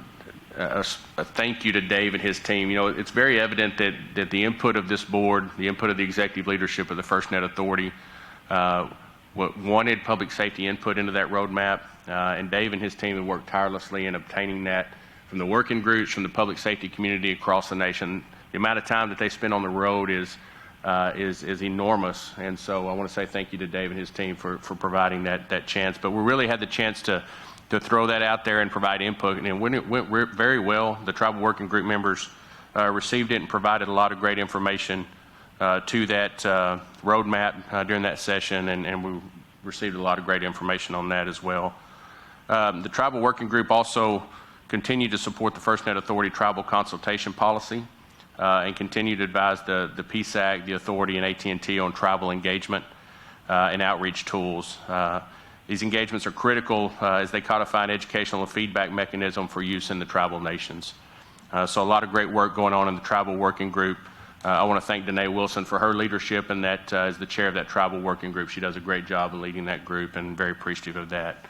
thank you to Dave and his team. It's very evident that the input of this board, the input of the executive leadership of the FirstNet Authority, wanted public safety input into that roadmap, and Dave and his team have worked tirelessly in obtaining that from the working groups, from the public safety community across the nation. The amount of time that they spend on the road is enormous, and so I want to say thank you to Dave and his team for providing that chance. But we really had the chance to throw that out there and provide input, and it went very well. The Tribal Working Group members received it and provided a lot of great information to that roadmap during that session, and we received a lot of great information on that as well. The Tribal Working Group also continued to support the FirstNet Authority Tribal Consultation Policy and continue to advise the PSAC, the Authority, and AT&T on tribal engagement and outreach tools. These engagements are critical as they codify an educational and feedback mechanism for use in the tribal nations. So a lot of great work going on in the tribal working group. I want to thank Danae Wilson for her leadership and that as the chair of that tribal working group. She does a great job in leading that group and very appreciative of that.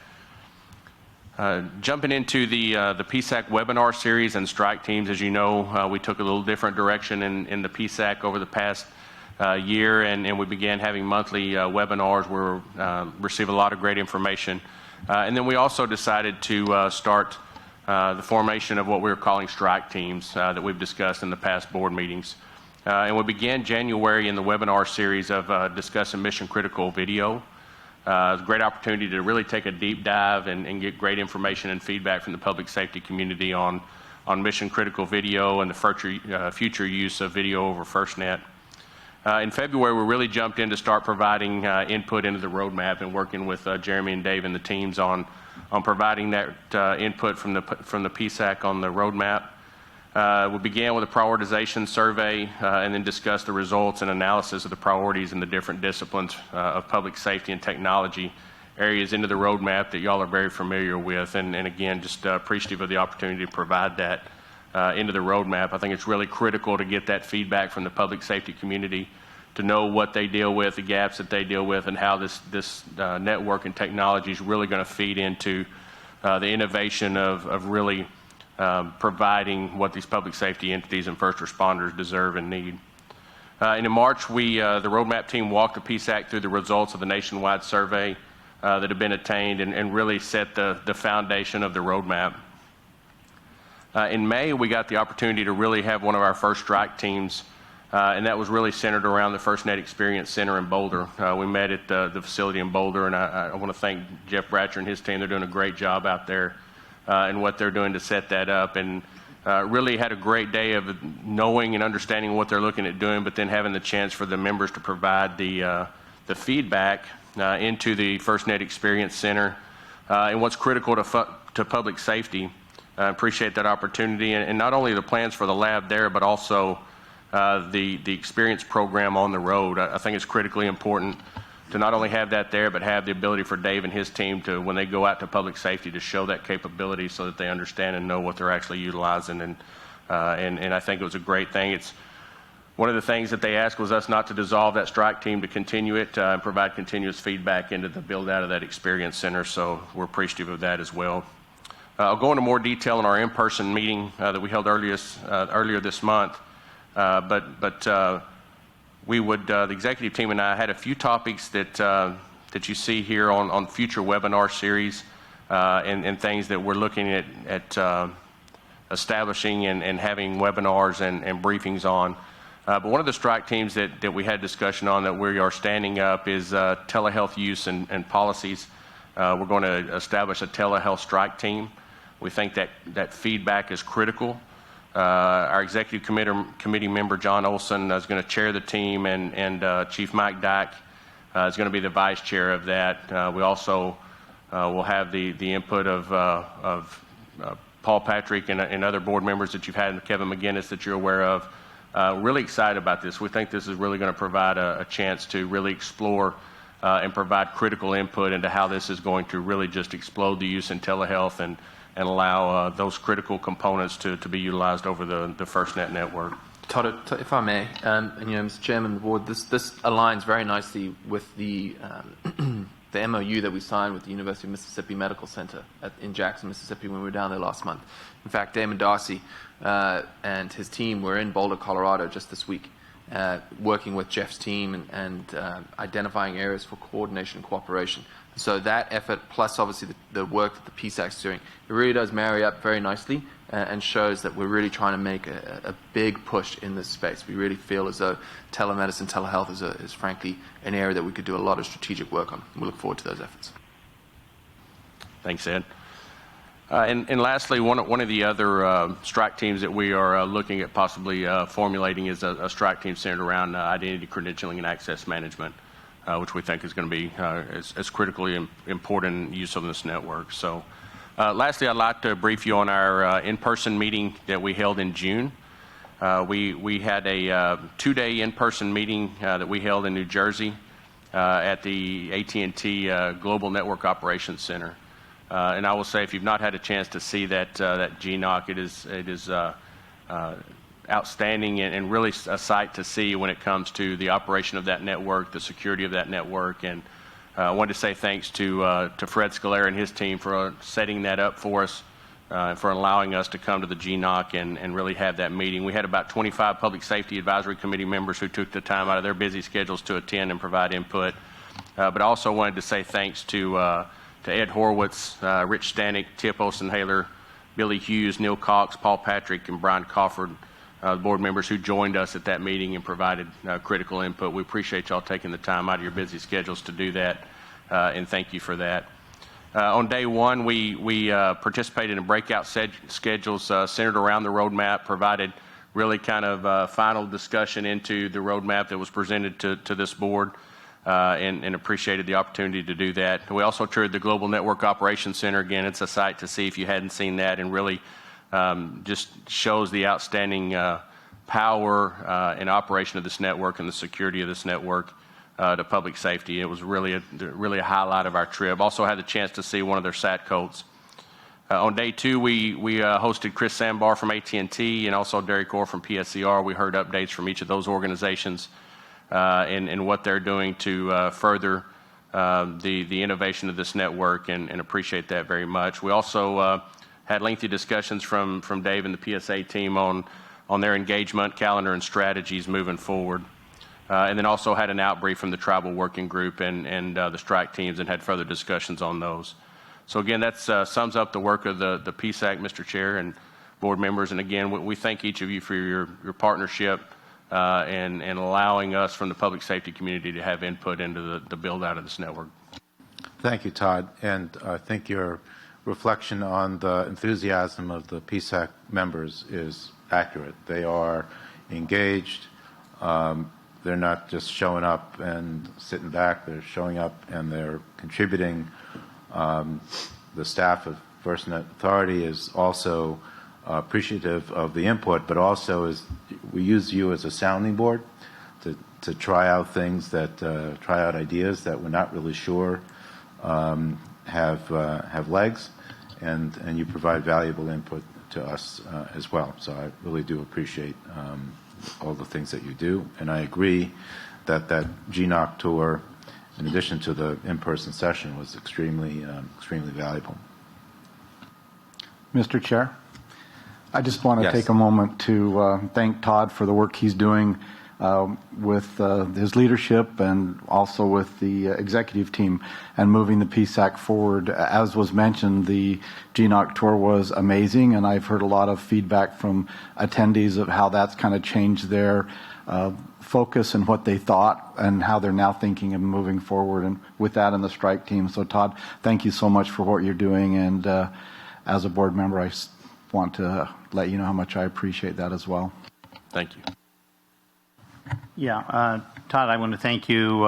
Jumping into the PSAC webinar series and strike teams, as you know, we took a little different direction in the PSAC over the past year, and we began having monthly webinars where we receive a lot of great information. And then we also decided to start the formation of what we're calling strike teams that we've discussed in the past board meetings. And we began January in the webinar series of discussing mission critical video. It's a great opportunity to really take a deep dive and get great information and feedback from the public safety community on mission critical video and the future use of video over FirstNet. In February, we really jumped in to start providing input into the roadmap and working with Jeremy and Dave and the teams on providing that input from the PSAC on the roadmap. We began with a prioritization survey and then discussed the results and analysis of the priorities in the different disciplines of public safety and technology areas into the roadmap that y'all are very familiar with. And again, just appreciative of the opportunity to provide that into the roadmap. I think it's really critical to get that feedback from the public safety community to know what they deal with, the gaps that they deal with, and how this network and technology is really going to feed into the innovation of really providing what these public safety entities and first responders deserve and need. And in March, the roadmap team walked the PSAC through the results of the nationwide survey that have been attained and really set the foundation of the roadmap. In May, we got the opportunity to really have one of our first strike teams, and that was really centered around the FirstNet Experience Center in Boulder. We met at the facility in Boulder, and I want to thank Jeff Bratcher and his team. They're doing a great job out there and what they're doing to set that up, and really had a great day of knowing and understanding what they're looking at doing, but then having the chance for the members to provide the feedback into the FirstNet Experience Center and what's critical to public safety. I appreciate that opportunity, and not only the plans for the lab there, but also the experience program on the road. I think it's critically important to not only have that there, but have the ability for Dave and his team to, when they go out to public safety, to show that capability so that they understand and know what they're actually utilizing. And I think it was a great thing. It's one of the things that they asked was us not to dissolve that strike team, to continue it and provide continuous feedback into the build out of that experience center. So we're appreciative of that as well. I'll go into more detail in our in-person meeting that we held earlier this month. The executive team and I had a few topics that you see here on future webinar series and things that we're looking at establishing and having webinars and briefings on. But one of the strike teams that we had discussion on that we are standing up is telehealth use and policies. We're going to establish a telehealth strike team. We think that feedback is critical. Our executive committee member, John Olson, is going to chair the team, and Chief Mike Dyke is going to be the vice chair of that. We also will have the input of Paul Patrick and other board members that you've had, Kevin McGinnis that you're aware of. Really excited about this. We think this is really going to provide a chance to really explore and provide critical input into how this is going to really just explode the use in telehealth and allow those critical components to be utilized over the FirstNet network. Todd, if I may, Mr. Chairman of the board, this aligns very nicely with the MOU that we signed with the University of Mississippi Medical Center in Jackson, Mississippi, when we were down there last month. In fact, Damon Darcy and his team were in Boulder, Colorado just this week, working with Jeff's team and identifying areas for coordination and cooperation. So that effort, plus obviously the work that the PSAC is doing, it really does marry up very nicely and shows that we're really trying to make a big push in this space. We really feel as though telemedicine, telehealth is frankly an area that we could do a lot of strategic work on. We look forward to those efforts. Thanks, Ed. And lastly, one of the other strike teams that we are looking at possibly formulating is a strike team centered around identity credentialing and access management, which we think is going to be as critically important use of this network. So lastly, I'd like to brief you on our in-person meeting that we held in June. We had a 2-day in-person meeting that we held in New Jersey at the AT&T Global Network Operations Center. And I will say, if you've not had a chance to see that GNOC, it is outstanding and really a sight to see when it comes to the operation of that network, the security of that network. And I wanted to say thanks to Fred Scalera and his team for setting that up for us, for allowing us to come to the GNOC and really have that meeting. We had about 25 Public Safety Advisory Committee members who took the time out of their busy schedules to attend and provide input. But I also wanted to say thanks to Ed Horwitz, Rich Stanek, Tip Osenhaler, Billy Hughes, Neil Cox, Paul Patrick, and Brian Cofford, board members who joined us at that meeting and provided critical input. We appreciate y'all taking the time out of your busy schedules to do that, and thank you for that. On day one, we participated in breakout schedules centered around the roadmap, provided really kind of final discussion into the roadmap that was presented to this board, and appreciated the opportunity to do that. We also toured the Global Network Operations Center. Again, it's a sight to see if you hadn't seen that, and really just shows the outstanding power and operation of this network and the security of this network to public safety. It was really a highlight of our trip. Also had the chance to see one of their sat codes. On day two, we hosted Chris Sambar from AT&T and also Derek Orr from PSCR. We heard updates from each of those organizations and what they're doing to further the innovation of this network, and appreciate that very much. We also had lengthy discussions from Dave and the PSA team on their engagement, calendar, and strategies moving forward. And then also had an outbrief from the tribal working group and the strike teams, and had further discussions on those. So again, that sums up the work of the PSAC, Mr. Chair and board members. And again, we thank each of you for your partnership and allowing us from the public safety community to have input into the build out of this network. Thank you, Todd. And I think your reflection on the enthusiasm of the PSAC members is accurate. They are engaged. They're not just showing up and sitting back. They're showing up and they're contributing. The staff of FirstNet Authority is also appreciative of the input, but also we use you as a sounding board to try out things try out ideas that we're not really sure have legs, and you provide valuable input to us as well. So I really do appreciate all the things that you do, and I agree that GNOC tour, in addition to the in-person session, was extremely valuable. Mr. Chair, I just want to Yes. take a moment to thank Todd for the work he's doing with his leadership and also with the executive team and moving the PSAC forward. As was mentioned, the GNOC tour was amazing, and I've heard a lot of feedback from attendees of how that's kind of changed their focus and what they thought and how they're now thinking of moving forward, and with that and the strike team. So Todd, thank you so much for what you're doing, and as a board member, I want to let you know how much I appreciate that as well. Thank you. Yeah, Todd, I want to thank you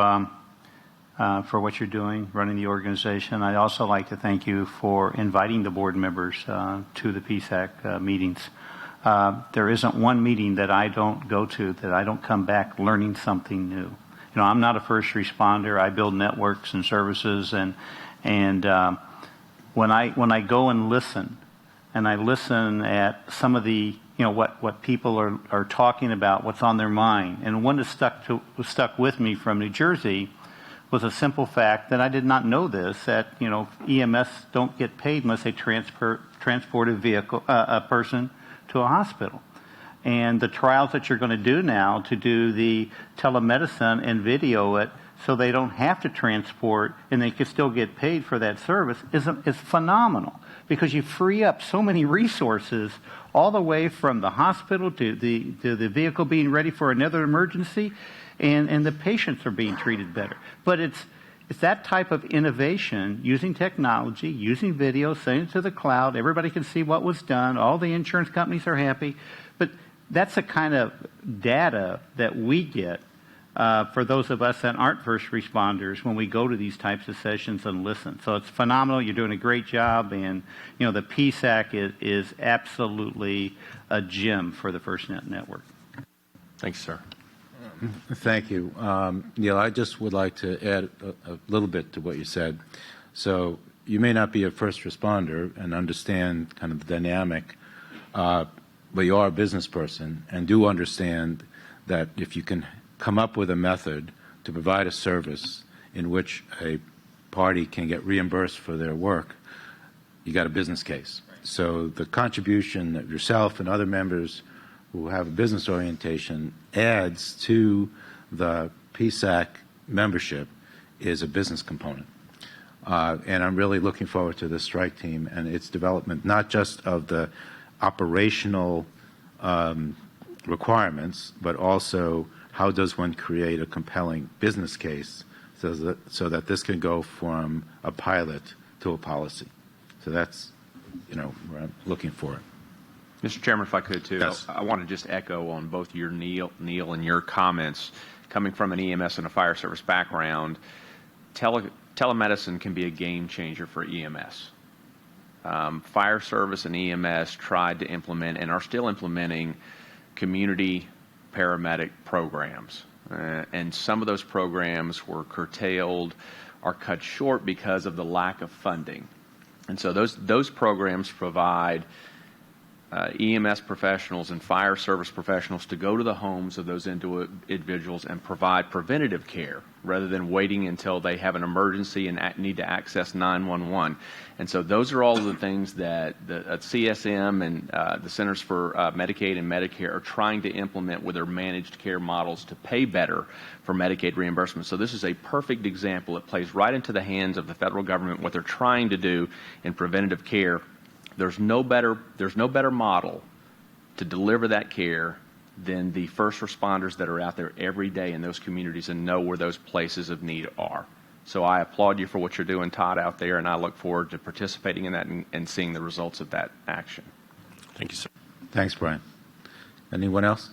for what you're doing, running the organization. I'd also like to thank you for inviting the board members to the PSAC meetings. There isn't one meeting that I don't go to that I don't come back learning something new. You know, I'm not a first responder. I build networks and services, and when I go and listen, and I listen at some of the, you know, what people are talking about, what's on their mind. And one that stuck with me from New Jersey was a simple fact that I did not know this, that, you know, EMS don't get paid unless they transport a person to a hospital. And the trials that you're going to do now to do the telemedicine and video it so they don't have to transport and they can still get paid for that service is phenomenal, because you free up so many resources all the way from the hospital to the vehicle being ready for another emergency, and the patients are being treated better. But it's that type of innovation, using technology, using video, sending it to the cloud. Everybody can see what was done. All the insurance companies are happy. But that's the kind of data that we get for those of us that aren't first responders when we go to these types of sessions and listen. So it's phenomenal. You're doing a great job, and you know the PSAC is absolutely a gem for the FirstNet network. Thanks, sir. Thank you. Neil, I just would like to add a little bit to what you said. So you may not be a first responder and understand kind of the dynamic, but you are a business person and do understand that if you can come up with a method to provide a service in which a party can get reimbursed for their work, you got a business case. So the contribution of yourself and other members who have a business orientation adds to the PSAC membership is a business component. And I'm really looking forward to this strike team and its development, not just of the operational requirements, but also how does one create a compelling business case so that this can go from a pilot to a policy. So that's, where I'm looking for it. Mr. Chairman, if I could too, Yes. I want to just echo on both your Neil and your comments. Coming from an EMS and a fire service background, telemedicine can be a game changer for EMS. Fire service and EMS tried to implement and are still implementing community paramedic programs. And some of those programs were curtailed or cut short because of the lack of funding. And so those programs provide EMS professionals and fire service professionals to go to the homes of those individuals and provide preventative care rather than waiting until they have an emergency and need to access 911. And so those are all of the things that the CSM and the Centers for Medicaid and Medicare are trying to implement with their managed care models to pay better for Medicaid reimbursement. So this is a perfect example. It plays right into the hands of the federal government, what they're trying to do in preventative care. There's no better model to deliver that care than the first responders that are out there every day in those communities and know where those places of need are. So I applaud you for what you're doing, Todd, out there, and I look forward to participating in that and seeing the results of that action. Thank you, sir. Thanks, Brian. Anyone else?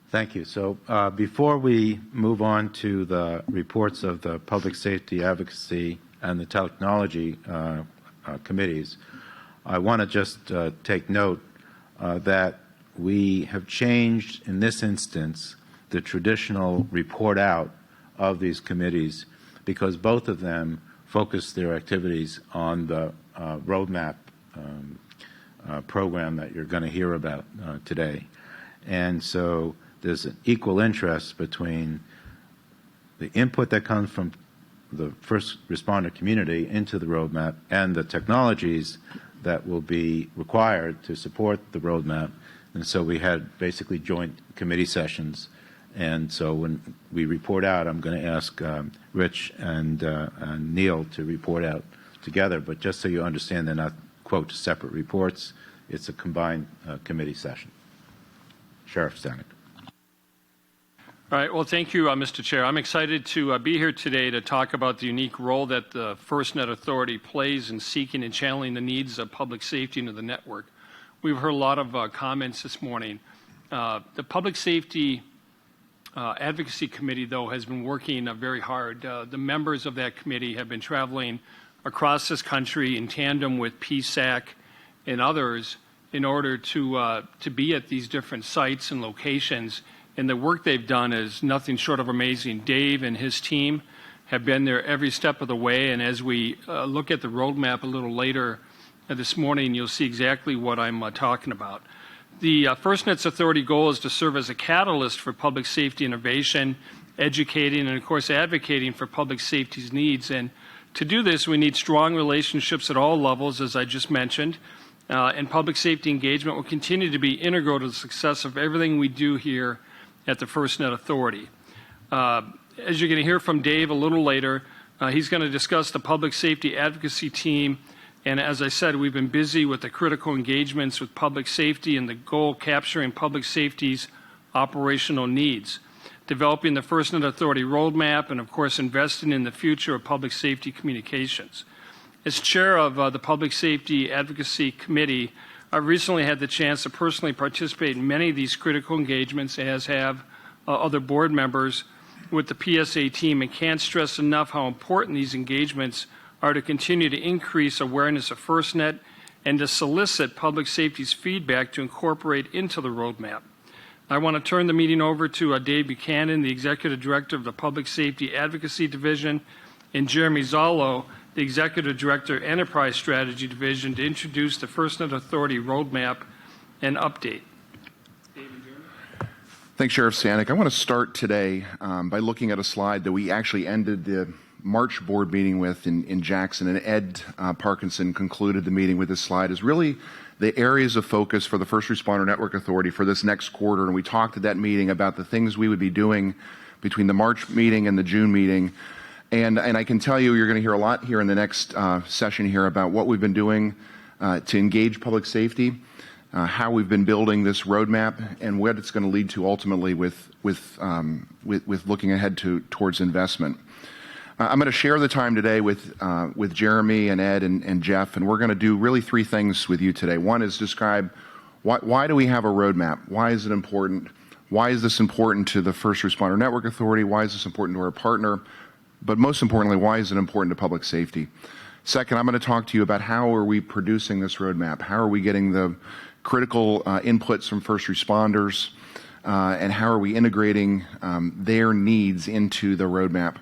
Thank you. So before we move on to the reports of the Public Safety Advocacy and the Technology committees, I want to just take note that we have changed, in this instance, the traditional report out of these committees because both of them focus their activities on the roadmap program that you're going to hear about today. And so there's an equal interest between the input that comes from the first responder community into the roadmap and the technologies that will be required to support the roadmap. And so we had basically joint committee sessions. And so when we report out, I'm going to ask Rich and Neil to report out together. But just so you understand, they're not, quote, separate reports. It's a combined committee session. Sheriff Stanek. All right. Well, thank you, Mr. Chair. I'm excited to be here today to talk about the unique role that the FirstNet Authority plays in seeking and channeling the needs of public safety into the network. We've heard a lot of comments this morning. The Public Safety Advocacy Committee, though, has been working very hard. The members of that committee have been traveling across this country in tandem with PSAC and others in order to be at these different sites and locations. And the work they've done is nothing short of amazing. Dave and his team have been there every step of the way. And as we look at the roadmap a little later this morning, you'll see exactly what I'm talking about. The FirstNet's authority goal is to serve as a catalyst for public safety innovation, educating, and of course advocating for public safety's needs. And to do this, we need strong relationships at all levels, as I just mentioned. And public safety engagement will continue to be integral to the success of everything we do here at the FirstNet Authority. As you're going to hear from Dave a little later, he's going to discuss the public safety advocacy team. And as I said, we've been busy with the critical engagements with public safety and the goal capturing public safety's operational needs, developing the FirstNet Authority roadmap, and of course investing in the future of public safety communications. As chair of the Public Safety Advocacy Committee, I've recently had the chance to personally participate in many of these critical engagements, as have other board members with the PSA team, and can't stress enough how important these engagements are to continue to increase awareness of FirstNet and to solicit public safety's feedback to incorporate into the roadmap. I want to turn the meeting over to Dave Buchanan, the Executive Director of the Public Safety Advocacy Division, and Jeremy Zallo, the Executive Director, Enterprise Strategy Division, to introduce the FirstNet Authority roadmap and update. Thanks, Sheriff Stanek. I want to start today by looking at a slide that we actually ended the March board meeting with in Jackson, and Ed Parkinson concluded the meeting with this slide, is really the areas of focus for the First Responder Network Authority for this next quarter. And we talked at that meeting about the things we would be doing between the March meeting and the June meeting. And I can tell you, you're going to hear a lot here in the next session here about what we've been doing to engage public safety, how we've been building this roadmap, and what it's going to lead to ultimately with looking ahead towards investment. I'm going to share the time today with Jeremy and Ed and Jeff, and we're going to do really three things with you today. One is describe why do we have a roadmap? Why is it important? Why is this important to the First Responder Network Authority? Why is this important to our partner? But most importantly, why is it important to public safety? Second, I'm going to talk to you about how are we producing this roadmap? How are we getting the critical inputs from first responders? And how are we integrating their needs into the roadmap?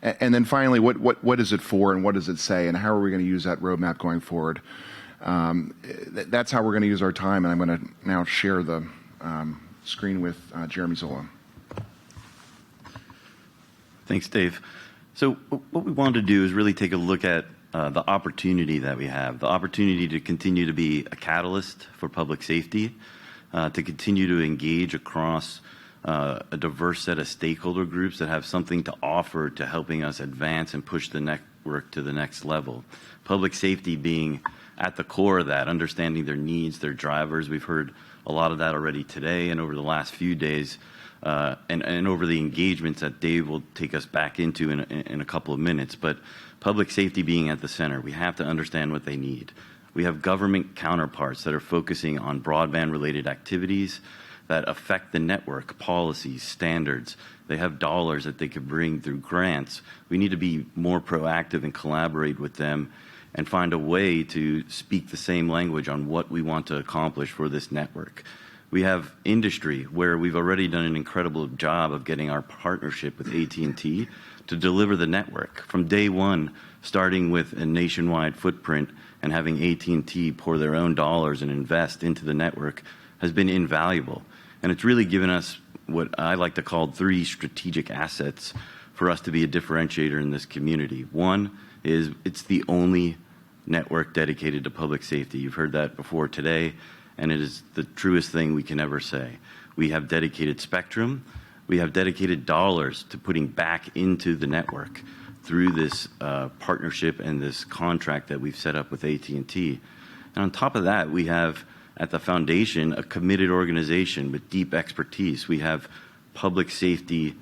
And then finally, what is it for and what does it say, and how are we going to use that roadmap going forward? That's how we're going to use our time, and I'm going to now share the screen with Jeremy Zola. Thanks, Dave. So what we wanted to do is really take a look at the opportunity that we have, the opportunity to continue to be a catalyst for public safety, to continue to engage across a diverse set of stakeholder groups that have something to offer to helping us advance and push the network to the next level. Public safety being at the core of that, understanding their needs, their drivers. We've heard a lot of that already today and over the last few days, and over the engagements that Dave will take us back into in a couple of minutes. But public safety being at the center, we have to understand what they need. We have government counterparts that are focusing on broadband-related activities that affect the network, policies, standards. They have dollars that they could bring through grants. We need to be more proactive and collaborate with them and find a way to speak the same language on what we want to accomplish for this network. We have industry where we've already done an incredible job of getting our partnership with AT&T to deliver the network. From day one, starting with a nationwide footprint and having AT&T pour their own dollars and invest into the network has been invaluable. And it's really given us what I like to call 3 strategic assets for us to be a differentiator in this community. One is it's the only network dedicated to public safety. You've heard that before today, and it is the truest thing we can ever say. We have dedicated spectrum. We have dedicated dollars to putting back into the network through this partnership and this contract that we've set up with AT&T. And on top of that, we have at the foundation a committed organization with deep expertise. We have public safety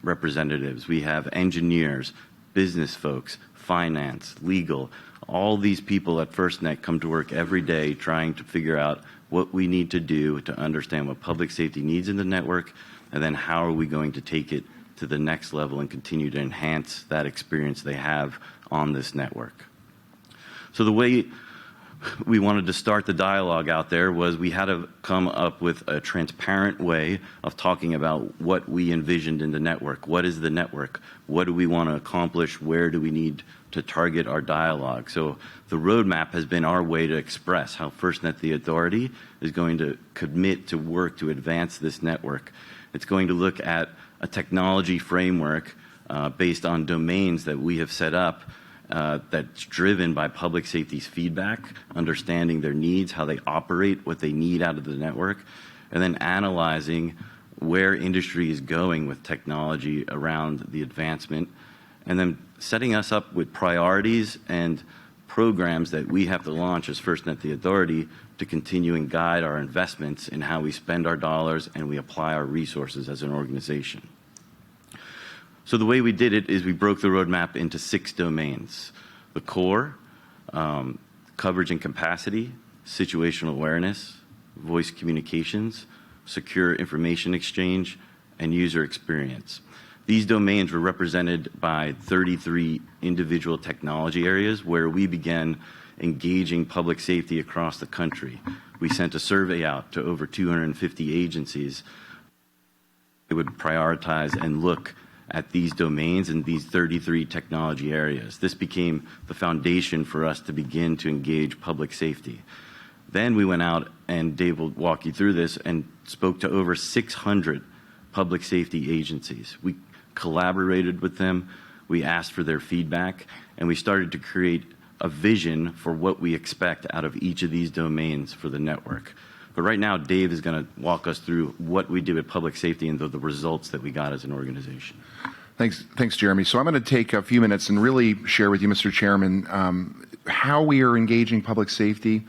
representatives. We have engineers, business folks, finance, legal. All these people at FirstNet come to work every day trying to figure out what we need to do to understand what public safety needs in the network, and then how are we going to take it to the next level and continue to enhance that experience they have on this network. So the way we wanted to start the dialogue out there was we had to come up with a transparent way of talking about what we envisioned in the network. What is the network? What do we want to accomplish? Where do we need to target our dialogue? So the roadmap has been our way to express how FirstNet, the authority, is going to commit to work to advance this network. It's going to look at a technology framework based on domains that we have set up that's driven by public safety's feedback, understanding their needs, how they operate, what they need out of the network, and then analyzing where industry is going with technology around the advancement, and then setting us up with priorities and programs that we have to launch as FirstNet, the authority, to continue and guide our investments in how we spend our dollars and we apply our resources as an organization. So the way we did it is we broke the roadmap into 6 domains: the core, coverage and capacity, situational awareness, voice communications, secure information exchange, and user experience. These domains were represented by 33 individual technology areas where we began engaging public safety across the country. We sent a survey out to over 250 agencies. They would prioritize and look at these domains and these 33 technology areas. This became the foundation for us to begin to engage public safety. Then we went out, and Dave will walk you through this, and spoke to over 600 public safety agencies. We collaborated with them, we asked for their feedback, and we started to create a vision for what we expect out of each of these domains for the network. But right now, Dave is going to walk us through what we did with public safety and the results that we got as an organization. Thanks, Jeremy. So I'm going to take a few minutes and really share with you, Mr. Chairman, how we are engaging public safety,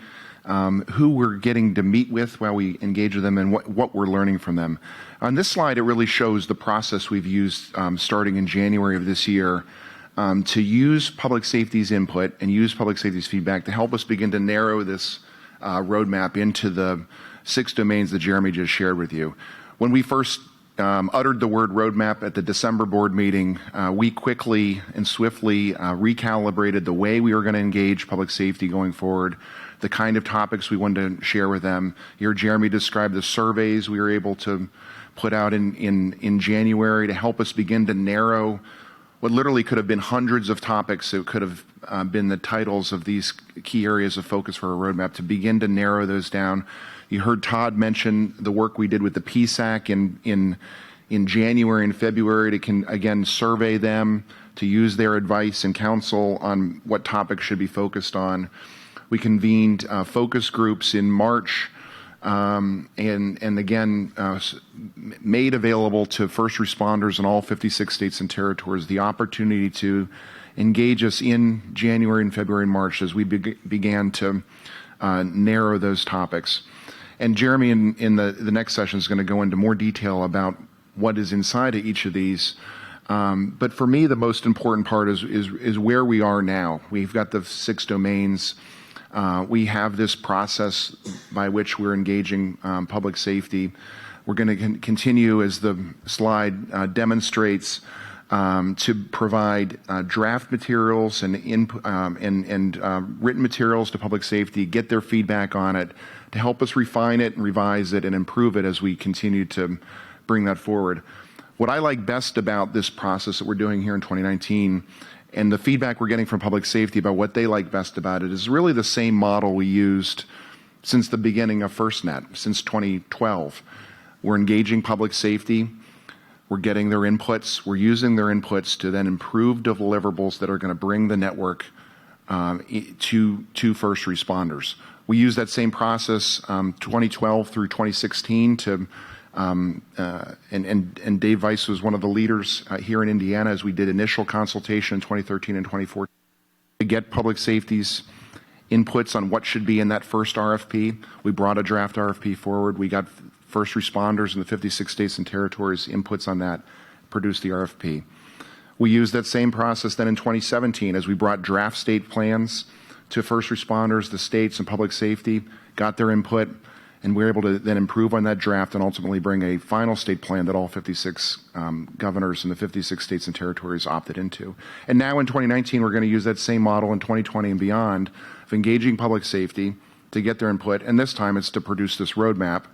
who we're getting to meet with while we engage with them, and what we're learning from them. On this slide, it really shows the process we've used starting in January of this year to use public safety's input and use public safety's feedback to help us begin to narrow this roadmap into the 6 domains that Jeremy just shared with you. When we first uttered the word roadmap at the December board meeting, we quickly and swiftly recalibrated the way we were going to engage public safety going forward, the kind of topics we wanted to share with them. Here, Jeremy described the surveys we were able to put out in January to help us begin to narrow what literally could have been hundreds of topics that could have been the titles of these key areas of focus for our roadmap, to begin to narrow those down. You heard Todd mention the work we did with the PSAC in January and February to again survey them, to use their advice and counsel on what topics should be focused on. We convened focus groups in March and again made available to first responders in all 56 states and territories the opportunity to engage us in January and February and March as we began to narrow those topics. And Jeremy in the next session is going to go into more detail about what is inside of each of these. But for me, the most important part is where we are now. We've got the 6 domains. We have this process by which we're engaging public safety. We're going to continue, as the slide demonstrates, to provide draft materials and written materials to public safety, get their feedback on it, to help us refine it and revise it and improve it as we continue to bring that forward. What I like best about this process that we're doing here in 2019 and the feedback we're getting from public safety about what they like best about it is really the same model we used since the beginning of FirstNet, since 2012. We're engaging public safety. We're getting their inputs. We're using their inputs to then improve deliverables that are going to bring the network to first responders. We use that same process 2012 through 2016 to and Dave Weiss was one of the leaders here in Indiana as we did initial consultation in 2013 and 2014 to get public safety's inputs on what should be in that first RFP. We brought a draft RFP forward. We got first responders in the 56 states and territories inputs on that, produced the RFP. We used that same process then in 2017 as we brought draft state plans to first responders, the states, and public safety, got their input, and we were able to then improve on that draft and ultimately bring a final state plan that all 56 governors in the 56 states and territories opted into. And now in 2019, we're going to use that same model in 2020 and beyond of engaging public safety to get their input, and this time it's to produce this roadmap.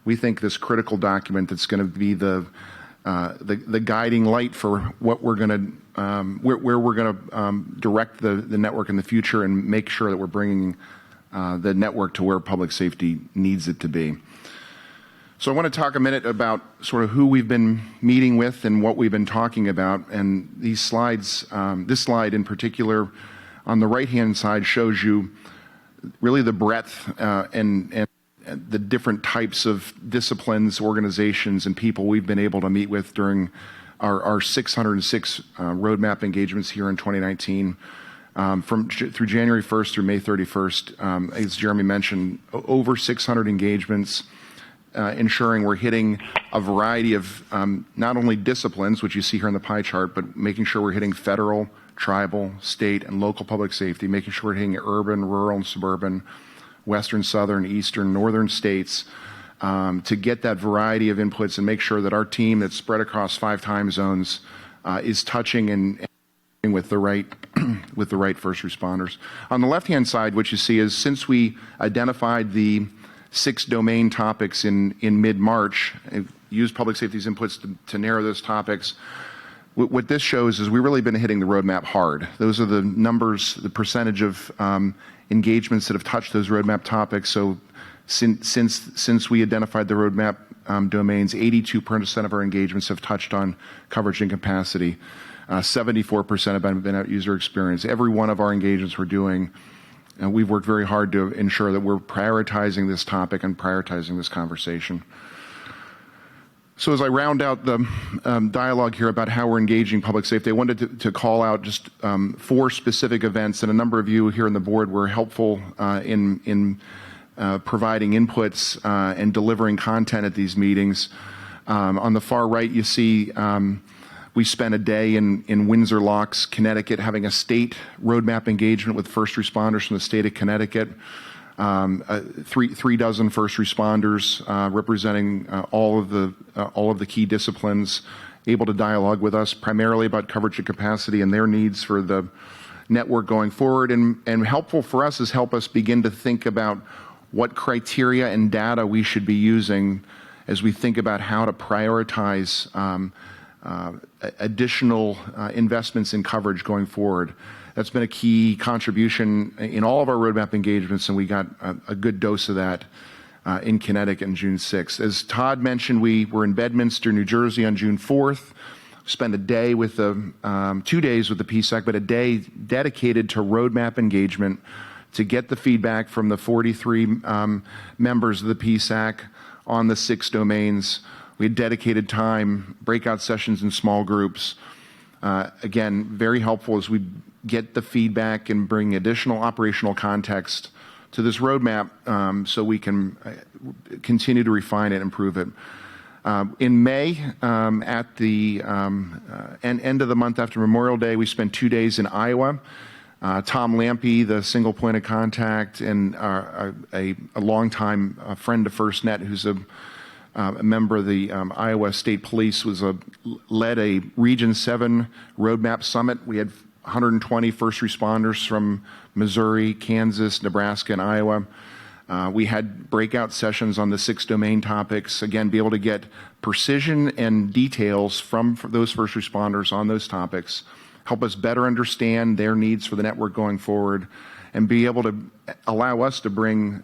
We think this critical document that's going to be the guiding light for what we're going to, where we're going to direct the network in the future and make sure that we're bringing the network to where public safety needs it to be. So I want to talk a minute about sort of who we've been meeting with and what we've been talking about. And these slides, this slide in particular, on the right-hand side shows you really the breadth and the different types of disciplines, organizations, and people we've been able to meet with during our 606 roadmap engagements here in 2019. Through January 1st through May 31st, as Jeremy mentioned, over 600 engagements, ensuring we're hitting a variety of not only disciplines, which you see here in the pie chart, but making sure we're hitting federal, tribal, state, and local public safety, making sure we're hitting urban, rural, and suburban, western, southern, eastern, northern states, to get that variety of inputs and make sure that our team that's spread across 5 time zones is touching and with the right first responders. On the left-hand side, what you see is since we identified the 6 domain topics in mid-March, used public safety's inputs to narrow those topics, what this shows is we've really been hitting the roadmap hard. Those are the numbers, the percentage of engagements that have touched those roadmap topics. So since we identified the roadmap domains, 82% of our engagements have touched on coverage and capacity. 74% have been about user experience. Every one of our engagements we're doing, we've worked very hard to ensure that we're prioritizing this topic and prioritizing this conversation. So as I round out the dialogue here about how we're engaging public safety, I wanted to call out just 4 specific events, and a number of you here on the board were helpful in providing inputs and delivering content at these meetings. On the far right, you see we spent a day in Windsor Locks, Connecticut, having a state roadmap engagement with first responders from the state of Connecticut. 3 dozen first responders representing all of the key disciplines, able to dialogue with us primarily about coverage and capacity and their needs for the network going forward. And helpful for us is help us begin to think about what criteria and data we should be using as we think about how to prioritize additional investments in coverage going forward. That's been a key contribution in all of our roadmap engagements, and we got a good dose of that in Connecticut on June 6th. As Todd mentioned, we were in Bedminster, New Jersey on June 4th. Spent a day with 2 days with the PSAC, but a day dedicated to roadmap engagement to get the feedback from the 43 members of the PSAC on the 6 domains. We had dedicated time, breakout sessions in small groups. Again, very helpful as we get the feedback and bring additional operational context to this roadmap so we can continue to refine it and improve it. In May, at the end of the month after Memorial Day, we spent 2 days in Iowa. Tom Lampy, the single point of contact, and a longtime friend of FirstNet, who's a member of the Iowa State Police, led a Region 7 roadmap summit. We had 120 first responders from Missouri, Kansas, Nebraska, and Iowa. We had breakout sessions on the 6 domain topics. Again, be able to get precision and details from those first responders on those topics, help us better understand their needs for the network going forward, and be able to allow us to bring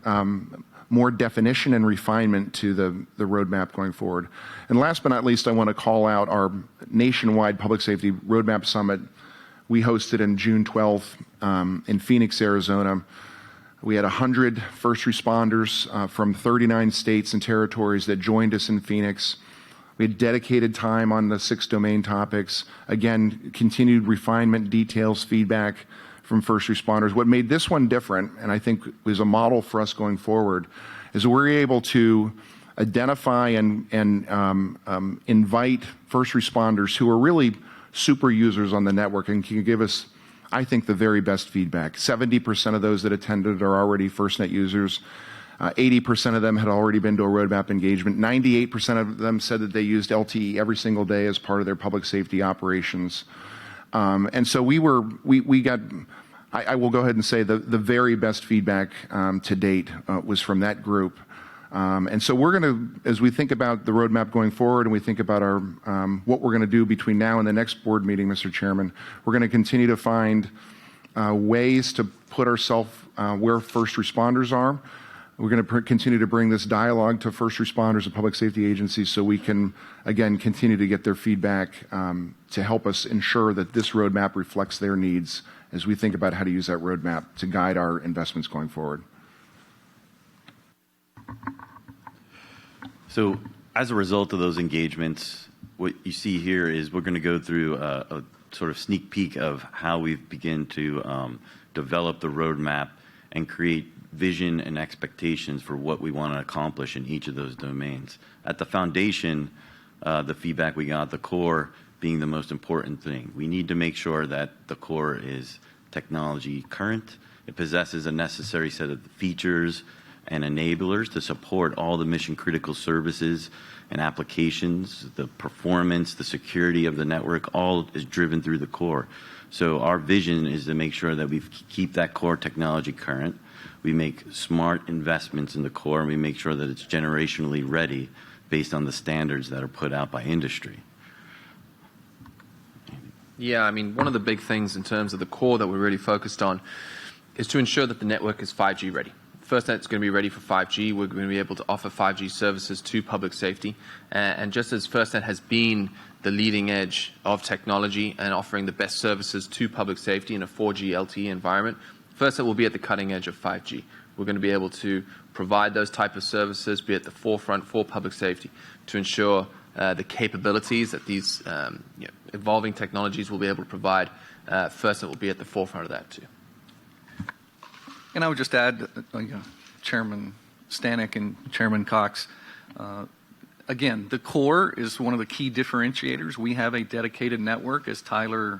more definition and refinement to the roadmap going forward. And last but not least, I want to call out our nationwide Public Safety Roadmap Summit we hosted in June 12th in Phoenix, Arizona. We had 100 first responders from 39 states and territories that joined us in Phoenix. We had dedicated time on the 6 domain topics. Again, continued refinement, details, feedback from first responders. What made this one different, and I think was a model for us going forward, is we're able to identify and invite first responders who are really super users on the network and can give us, I think, the very best feedback. 70% of those that attended are already FirstNet users. 80% of them had already been to a roadmap engagement. 98% of them said that they used LTE every single day as part of their public safety operations. And so we got, I will go ahead and say the very best feedback to date was from that group. And so we're going to, as we think about the roadmap going forward and we think about our what we're going to do between now and the next board meeting, Mr. Chairman, we're going to continue to find ways to put ourselves where first responders are. We're going to continue to bring this dialogue to first responders and public safety agencies so we can, again, continue to get their feedback to help us ensure that this roadmap reflects their needs as we think about how to use that roadmap to guide our investments going forward. So as a result of those engagements, what you see here is we're going to go through a sort of sneak peek of how we've begun to develop the roadmap and create vision and expectations for what we want to accomplish in each of those domains. At the foundation, the feedback we got, the core being the most important thing. We need to make sure that the core is technology current. It possesses a necessary set of features and enablers to support all the mission critical services and applications. The performance, the security of the network, all is driven through the core. So our vision is to make sure that we keep that core technology current. We make smart investments in the core, and we make sure that it's generationally ready based on the standards that are put out by industry. Yeah, I mean, one of the big things in terms of the core that we're really focused on is to ensure that the network is 5G ready. FirstNet's going to be ready for 5G. We're going to be able to offer 5G services to public safety. And just as FirstNet has been the leading edge of technology and offering the best services to public safety in a 4G LTE environment, FirstNet will be at the cutting edge of 5G. We're going to be able to provide those type of services, be at the forefront for public safety to ensure the capabilities that these evolving technologies will be able to provide. FirstNet will be at the forefront of that too. And I would just add, Chairman Stanek and Chairman Cox, again, the core is one of the key differentiators. We have a dedicated network, as Tyler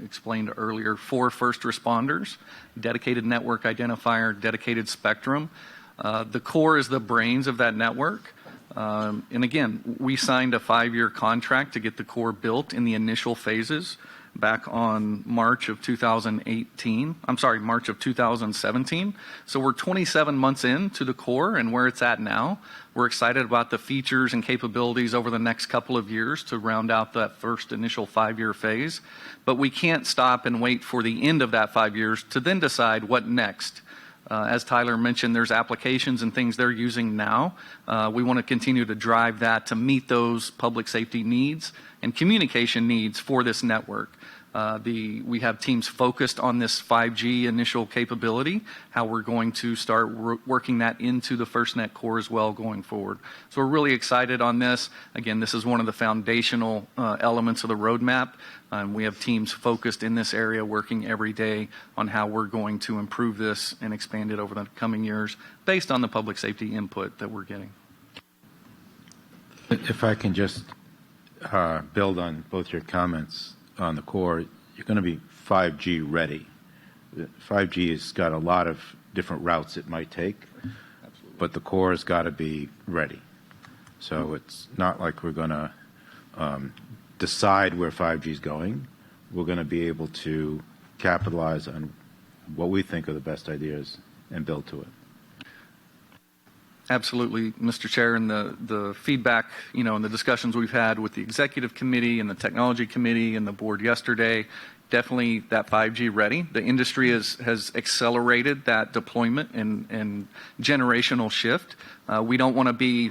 explained earlier, for first responders, dedicated network identifier, dedicated spectrum. The core is the brains of that network. And again, we signed a 5-year contract to get the core built in the initial phases back on March of 2017. So we're 27 months into the core and where it's at now. We're excited about the features and capabilities over the next couple of years to round out that first initial 5-year phase. But we can't stop and wait for the end of that 5 years to then decide what next. As Tyler mentioned, there's applications and things they're using now. We want to continue to drive that to meet those public safety needs and communication needs for this network. We have teams focused on this 5G initial capability, how we're going to start working that into the FirstNet core as well going forward. So we're really excited on this. Again, this is one of the foundational elements of the roadmap. We have teams focused in this area working every day on how we're going to improve this and expand it over the coming years based on the public safety input that we're getting. If I can just build on both your comments on the core, you're going to be 5G ready. 5G has got a lot of different routes it might take, but the core has got to be ready. So it's not like we're going to decide where 5G is going. We're going to be able to capitalize on what we think are the best ideas and build to it. Absolutely, Mr. Chair, and the feedback, and the discussions we've had with the executive committee and the technology committee and the board yesterday, definitely that 5G ready. The industry has accelerated that deployment and generational shift. We don't want to be,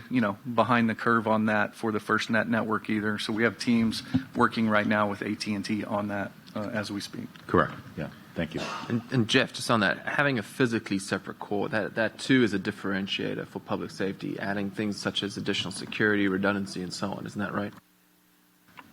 behind the curve on that for the FirstNet network either. So we have teams working right now with AT&T on that as we speak. Correct. Yeah. Thank you. And Jeff, just on that, having a physically separate core, that too is a differentiator for public safety, adding things such as additional security, redundancy, and so on. Isn't that right?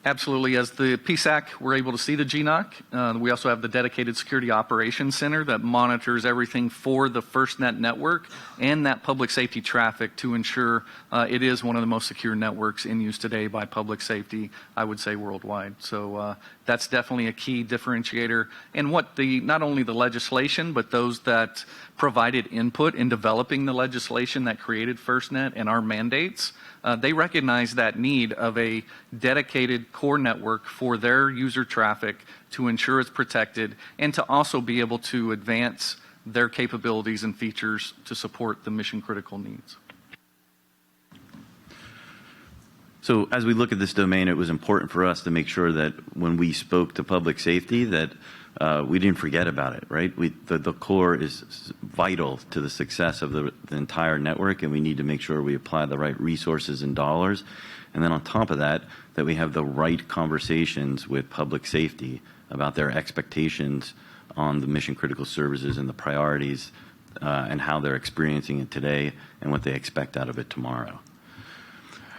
Absolutely. As the PSAC, we're able to see the GNOC. We also have the dedicated security operations center that monitors everything for the FirstNet network and that public safety traffic to ensure it is one of the most secure networks in use today by public safety, I would say worldwide. So that's definitely a key differentiator. And what not only the legislation, but those that provided input in developing the legislation that created FirstNet and our mandates, they recognize that need of a dedicated core network for their user traffic to ensure it's protected and to also be able to advance their capabilities and features to support the mission critical needs. So as we look at this domain, it was important for us to make sure that when we spoke to public safety that we didn't forget about it, right? The core is vital to the success of the entire network, and we need to make sure we apply the right resources and dollars. And then on top of that, that we have the right conversations with public safety about their expectations on the mission-critical services and the priorities and how they're experiencing it today and what they expect out of it tomorrow.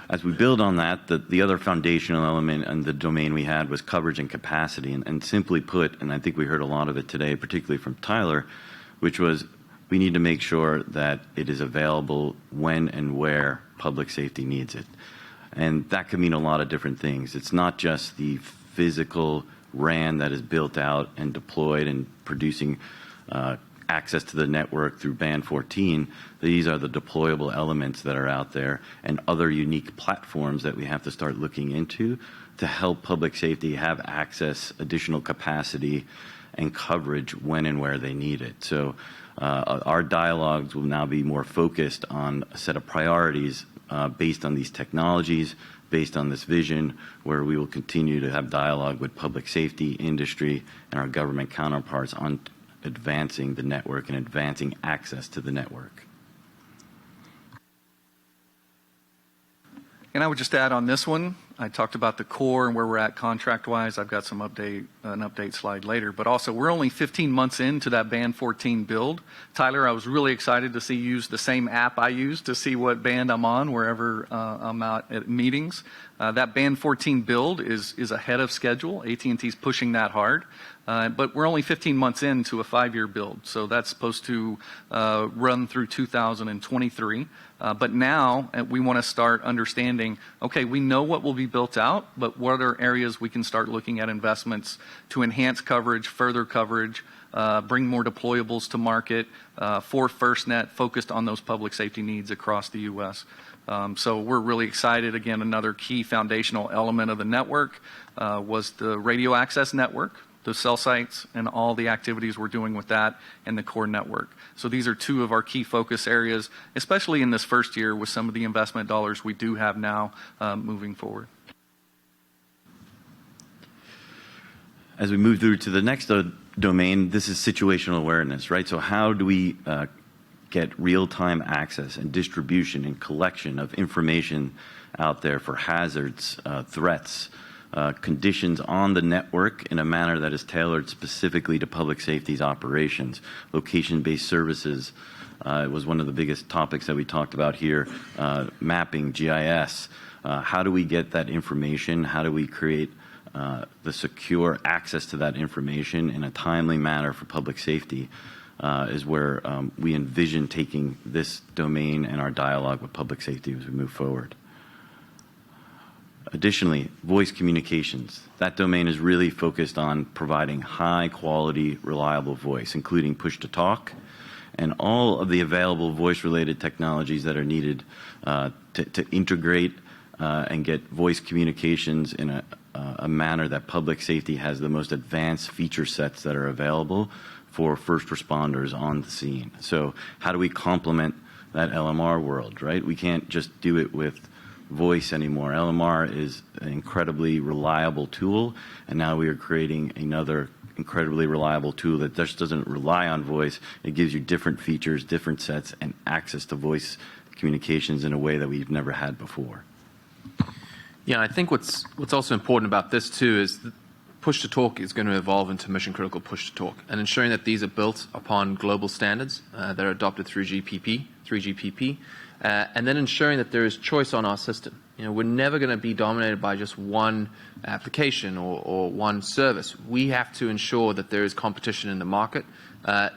As we build on that, the other foundational element and the domain we had was coverage and capacity. And simply put, and I think we heard a lot of it today, particularly from Tyler, which was we need to make sure that it is available when and where public safety needs it. And that could mean a lot of different things. It's not just the physical RAN that is built out and deployed and producing access to the network through Band 14. These are the deployable elements that are out there and other unique platforms that we have to start looking into to help public safety have access, additional capacity, and coverage when and where they need it. So our dialogues will now be more focused on a set of priorities based on these technologies, based on this vision, where we will continue to have dialogue with public safety, industry, and our government counterparts on advancing the network and advancing access to the network. And I would just add on this one, I talked about the core and where we're at contract-wise. I've got an update slide later. But also, we're only 15 months into that Band 14 build. Tyler, I was really excited to see you use the same app I use to see what band I'm on wherever I'm out at meetings. That Band 14 build is ahead of schedule. AT&T's pushing that hard. But we're only 15 months into a 5-year build. So that's supposed to run through 2023. But now we want to start understanding, okay, we know what will be built out, but what are areas we can start looking at investments to enhance coverage, further coverage, bring more deployables to market for FirstNet, focused on those public safety needs across the U.S. So we're really excited. Again, another key foundational element of the network was the radio access network, the cell sites, and all the activities we're doing with that and the core network. So these are two of our key focus areas, especially in this first year with some of the investment dollars we do have now moving forward. As we move through to the next domain, this is situational awareness, right? So how do we get real-time access and distribution and collection of information out there for hazards, threats, conditions on the network in a manner that is tailored specifically to public safety's operations. Location-based services was one of the biggest topics that we talked about here. Mapping, GIS. How do we get that information? How do we create the secure access to that information in a timely manner for public safety is where we envision taking this domain and our dialogue with public safety as we move forward. Additionally, voice communications. That domain is really focused on providing high-quality, reliable voice, including push-to-talk, and all of the available voice-related technologies that are needed to integrate and get voice communications in a manner that public safety has the most advanced feature sets that are available for first responders on the scene. So how do we complement that LMR world, right? We can't just do it with voice anymore. LMR is an incredibly reliable tool, and now we are creating another incredibly reliable tool that just doesn't rely on voice. It gives you different features, different sets, and access to voice communications in a way that we've never had before. Yeah, I think what's also important about this too is that push-to-talk is going to evolve into mission-critical push-to-talk, and ensuring that these are built upon global standards that are adopted through GPP, and then ensuring that there is choice on our system. You know, we're never going to be dominated by just one application or one service. We have to ensure that there is competition in the market,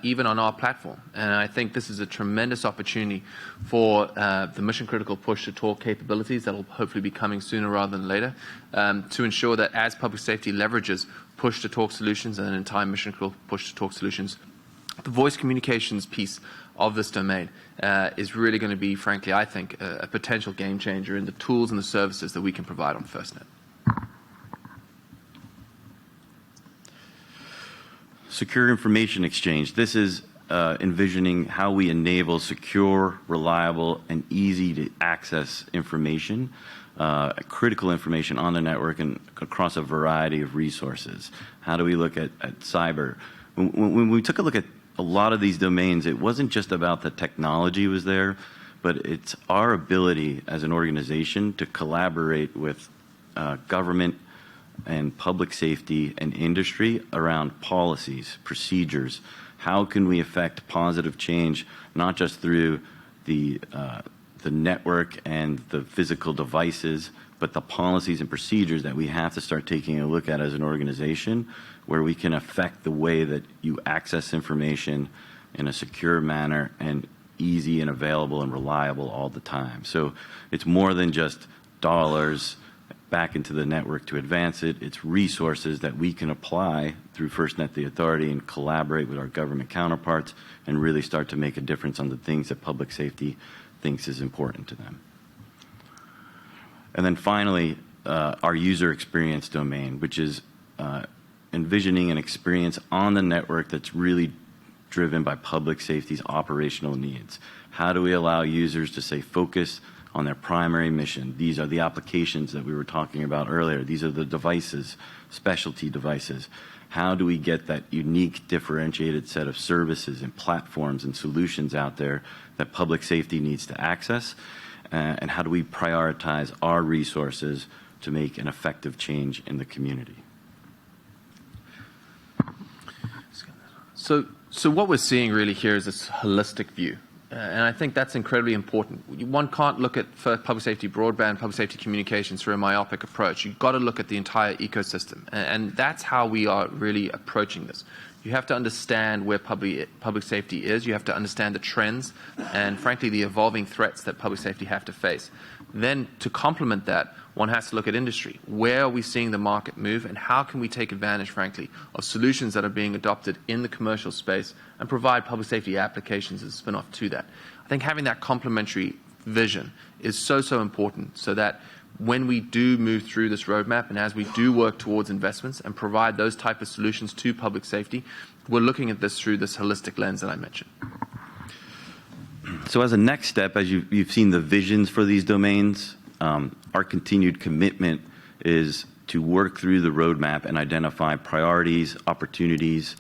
even on our platform. And I think this is a tremendous opportunity for the mission-critical push-to-talk capabilities that will hopefully be coming sooner rather than later, to ensure that as public safety leverages push-to-talk solutions and in time mission-critical push-to-talk solutions, the voice communications piece of this domain is really going to be, frankly, I think, a potential game changer in the tools and the services that we can provide on FirstNet. Secure information exchange. This is envisioning how we enable secure, reliable, and easy to access information, critical information on the network and across a variety of resources. How do we look at cyber? When we took a look at a lot of these domains, it wasn't just about the technology was there, but it's our ability as an organization to collaborate with government and public safety and industry around policies, procedures. How can we affect positive change, not just through the network and the physical devices, but the policies and procedures that we have to start taking a look at as an organization, where we can affect the way that you access information in a secure manner and easy and available and reliable all the time. So it's more than just dollars back into the network to advance it. It's resources that we can apply through FirstNet, the authority, and collaborate with our government counterparts and really start to make a difference on the things that public safety thinks is important to them. And then finally, our user experience domain, which is envisioning an experience on the network that's really driven by public safety's operational needs. How do we allow users to stay focused on their primary mission? These are the applications that we were talking about earlier. These are the devices, specialty devices. How do we get that unique, differentiated set of services and platforms and solutions out there that public safety needs to access? And how do we prioritize our resources to make an effective change in the community? So what we're seeing really here is this holistic view. And I think that's incredibly important. One can't look at public safety broadband, public safety communications through a myopic approach. You've got to look at the entire ecosystem. And that's how we are really approaching this. You have to understand where public safety is. You have to understand the trends and, frankly, the evolving threats that public safety have to face. Then, to complement that, one has to look at industry. Where are we seeing the market move, and how can we take advantage, frankly, of solutions that are being adopted in the commercial space and provide public safety applications as a spin-off to that? I think having that complementary vision is so important, so that when we do move through this roadmap and as we do work towards investments and provide those type of solutions to public safety, we're looking at this through this holistic lens that I mentioned. So as a next step, as you've seen the visions for these domains, our continued commitment is to work through the roadmap and identify priorities, opportunities,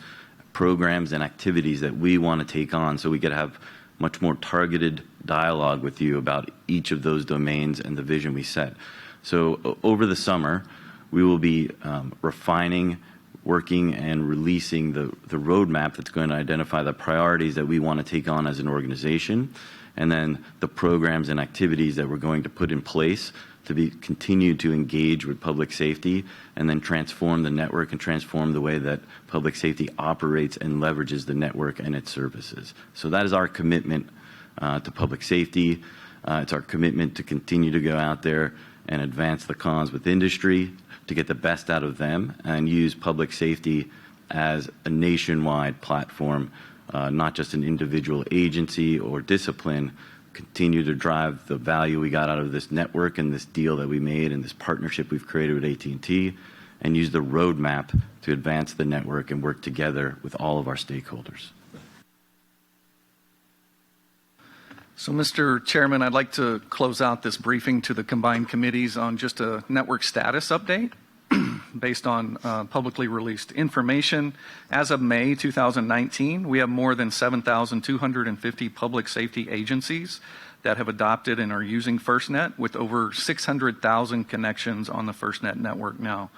programs, and activities that we want to take on so we could have much more targeted dialogue with you about each of those domains and the vision we set. So over the summer, we will be refining, working, and releasing the roadmap that's going to identify the priorities that we want to take on as an organization, and then the programs and activities that we're going to put in place to continue to engage with public safety and then transform the network and transform the way that public safety operates and leverages the network and its services. So that is our commitment to public safety. It's our commitment to continue to go out there and advance the cause with industry, to get the best out of them, and use public safety as a nationwide platform, not just an individual agency or discipline. Continue to drive the value we got out of this network and this deal that we made and this partnership we've created with AT&T, and use the roadmap to advance the network and work together with all of our stakeholders. So, Mr. Chairman, I'd like to close out this briefing to the combined committees on just a network status update based on publicly released information. As of May 2019, we have more than 7,250 public safety agencies that have adopted and are using FirstNet, with over 600,000 connections on the FirstNet network now.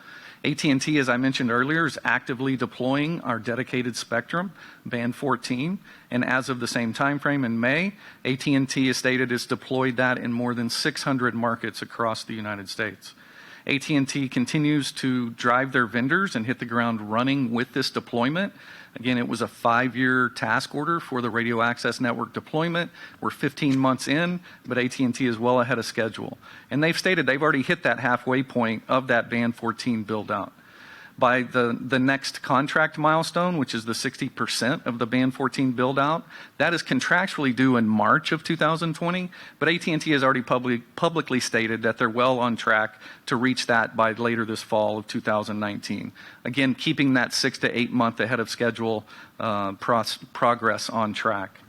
AT&T, as I mentioned earlier, is actively deploying our dedicated spectrum, Band 14, and as of the same time frame in May, AT&T has stated it's deployed that in more than 600 markets across the United States. AT&T continues to drive their vendors and hit the ground running with this deployment. Again, it was a 5-year task order for the radio access network deployment. We're 15 months in, but AT&T is well ahead of schedule. And they've stated they've already hit that halfway point of that Band 14 build-out. By the next contract milestone, which is the 60% of the Band 14 build-out, that is contractually due in March of 2020, but AT&T has already publicly stated that they're well on track to reach that by later this fall of 2019. Again, keeping that 6 to 8 month ahead of schedule progress on track.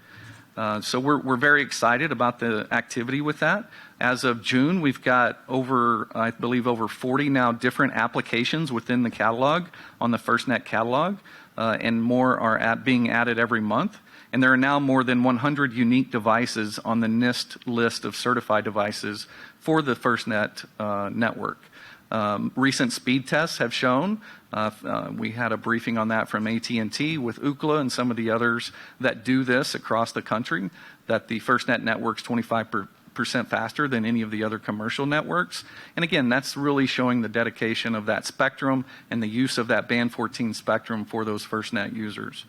So we're very excited about the activity with that. As of June, we've got I believe over 40 now different applications within the catalog, on the FirstNet catalog, and more are being added every month. And there are now more than 100 unique devices on the NIST list of certified devices for the FirstNet network. Recent speed tests have shown, we had a briefing on that from AT&T with Ookla and some of the others that do this across the country, that the FirstNet network's 25% faster than any of the other commercial networks. And again, that's really showing the dedication of that spectrum and the use of that Band 14 spectrum for those FirstNet users.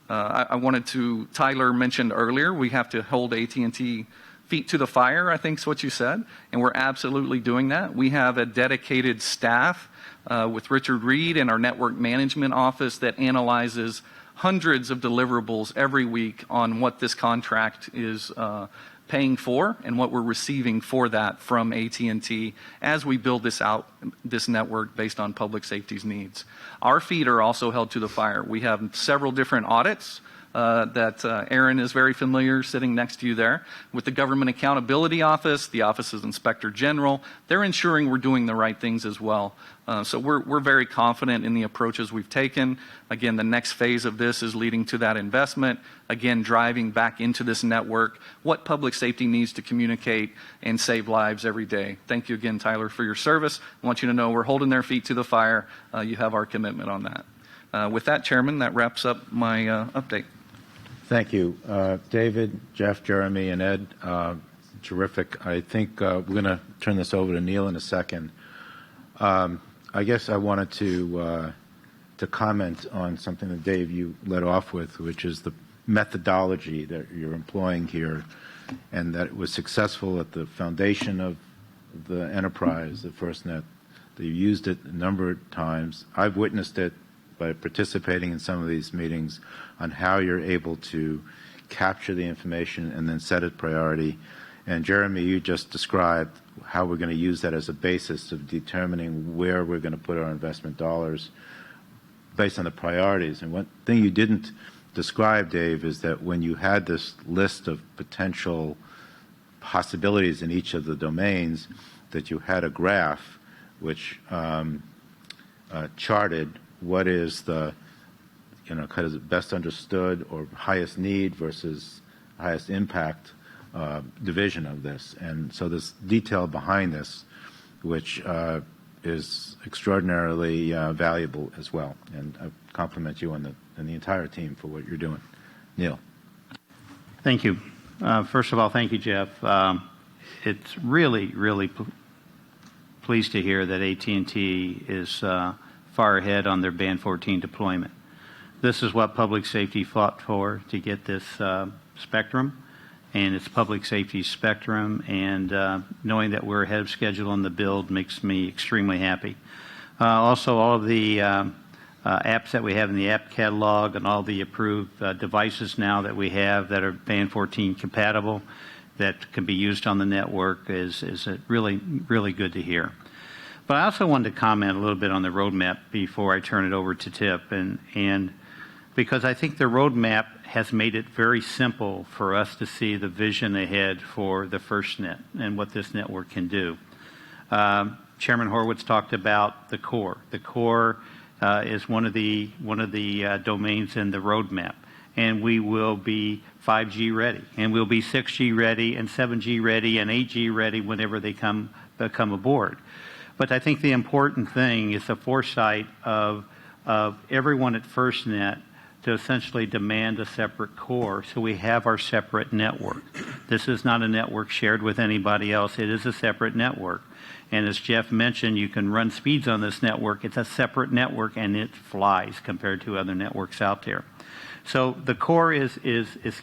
Tyler mentioned earlier, we have to hold AT&T feet to the fire, I think is what you said, and we're absolutely doing that. We have a dedicated staff with Richard Reed and our network management office that analyzes hundreds of deliverables every week on what this contract is paying for and what we're receiving for that from AT&T as we build this network based on public safety's needs. Our feet are also held to the fire. We have several different audits that Aaron is very familiar, sitting next to you there, with the Government Accountability Office, the Office of Inspector General. They're ensuring we're doing the right things as well. So we're very confident in the approaches we've taken. Again, the next phase of this is leading to that investment, again, driving back into this network what public safety needs to communicate and save lives every day. Thank you again, Tyler, for your service. I want you to know we're holding their feet to the fire. You have our commitment on that. With that, Chairman, that wraps up my update. Thank you. David, Jeff, Jeremy, and Ed, terrific. I think we're going to turn this over to Neil in a second. I guess I wanted to comment on something that, Dave, you led off with, which is the methodology that you're employing here, and that it was successful at the foundation of the enterprise, the FirstNet. That you used it a number of times. I've witnessed it by participating in some of these meetings on how you're able to capture the information and then set it priority. And Jeremy, you just described how we're going to use that as a basis of determining where we're going to put our investment dollars based on the priorities. And one thing you didn't describe, Dave, is that when you had this list of potential possibilities in each of the domains, that you had a graph which charted what is the kind of best understood or highest need versus highest impact division of this. And so this detail behind this, which is extraordinarily valuable as well. And I compliment you and the entire team for what you're doing. Neil. Thank you. First of all, thank you, Jeff. It's really pleased to hear that AT&T is far ahead on their Band 14 deployment. This is what public safety fought for, to get this spectrum, and it's public safety spectrum, and knowing that we're ahead of schedule on the build makes me extremely happy. Also, all of the apps that we have in the app catalog and all the approved devices now that we have that are Band 14 compatible that can be used on the network is really good to hear. But I also wanted to comment a little bit on the roadmap before I turn it over to Tip, and because I think the roadmap has made it very simple for us to see the vision ahead for the FirstNet and what this network can do. Chairman Horowitz talked about the core. The core is one of the domains in the roadmap, and we will be 5G ready, and we'll be 6G ready, and 7G ready, and 8G ready whenever they come aboard. But I think the important thing is the foresight of everyone at FirstNet to essentially demand a separate core, so we have our separate network. This is not a network shared with anybody else. It is a separate network. And as Jeff mentioned, you can run speeds on this network. It's a separate network, and it flies compared to other networks out there. So the core is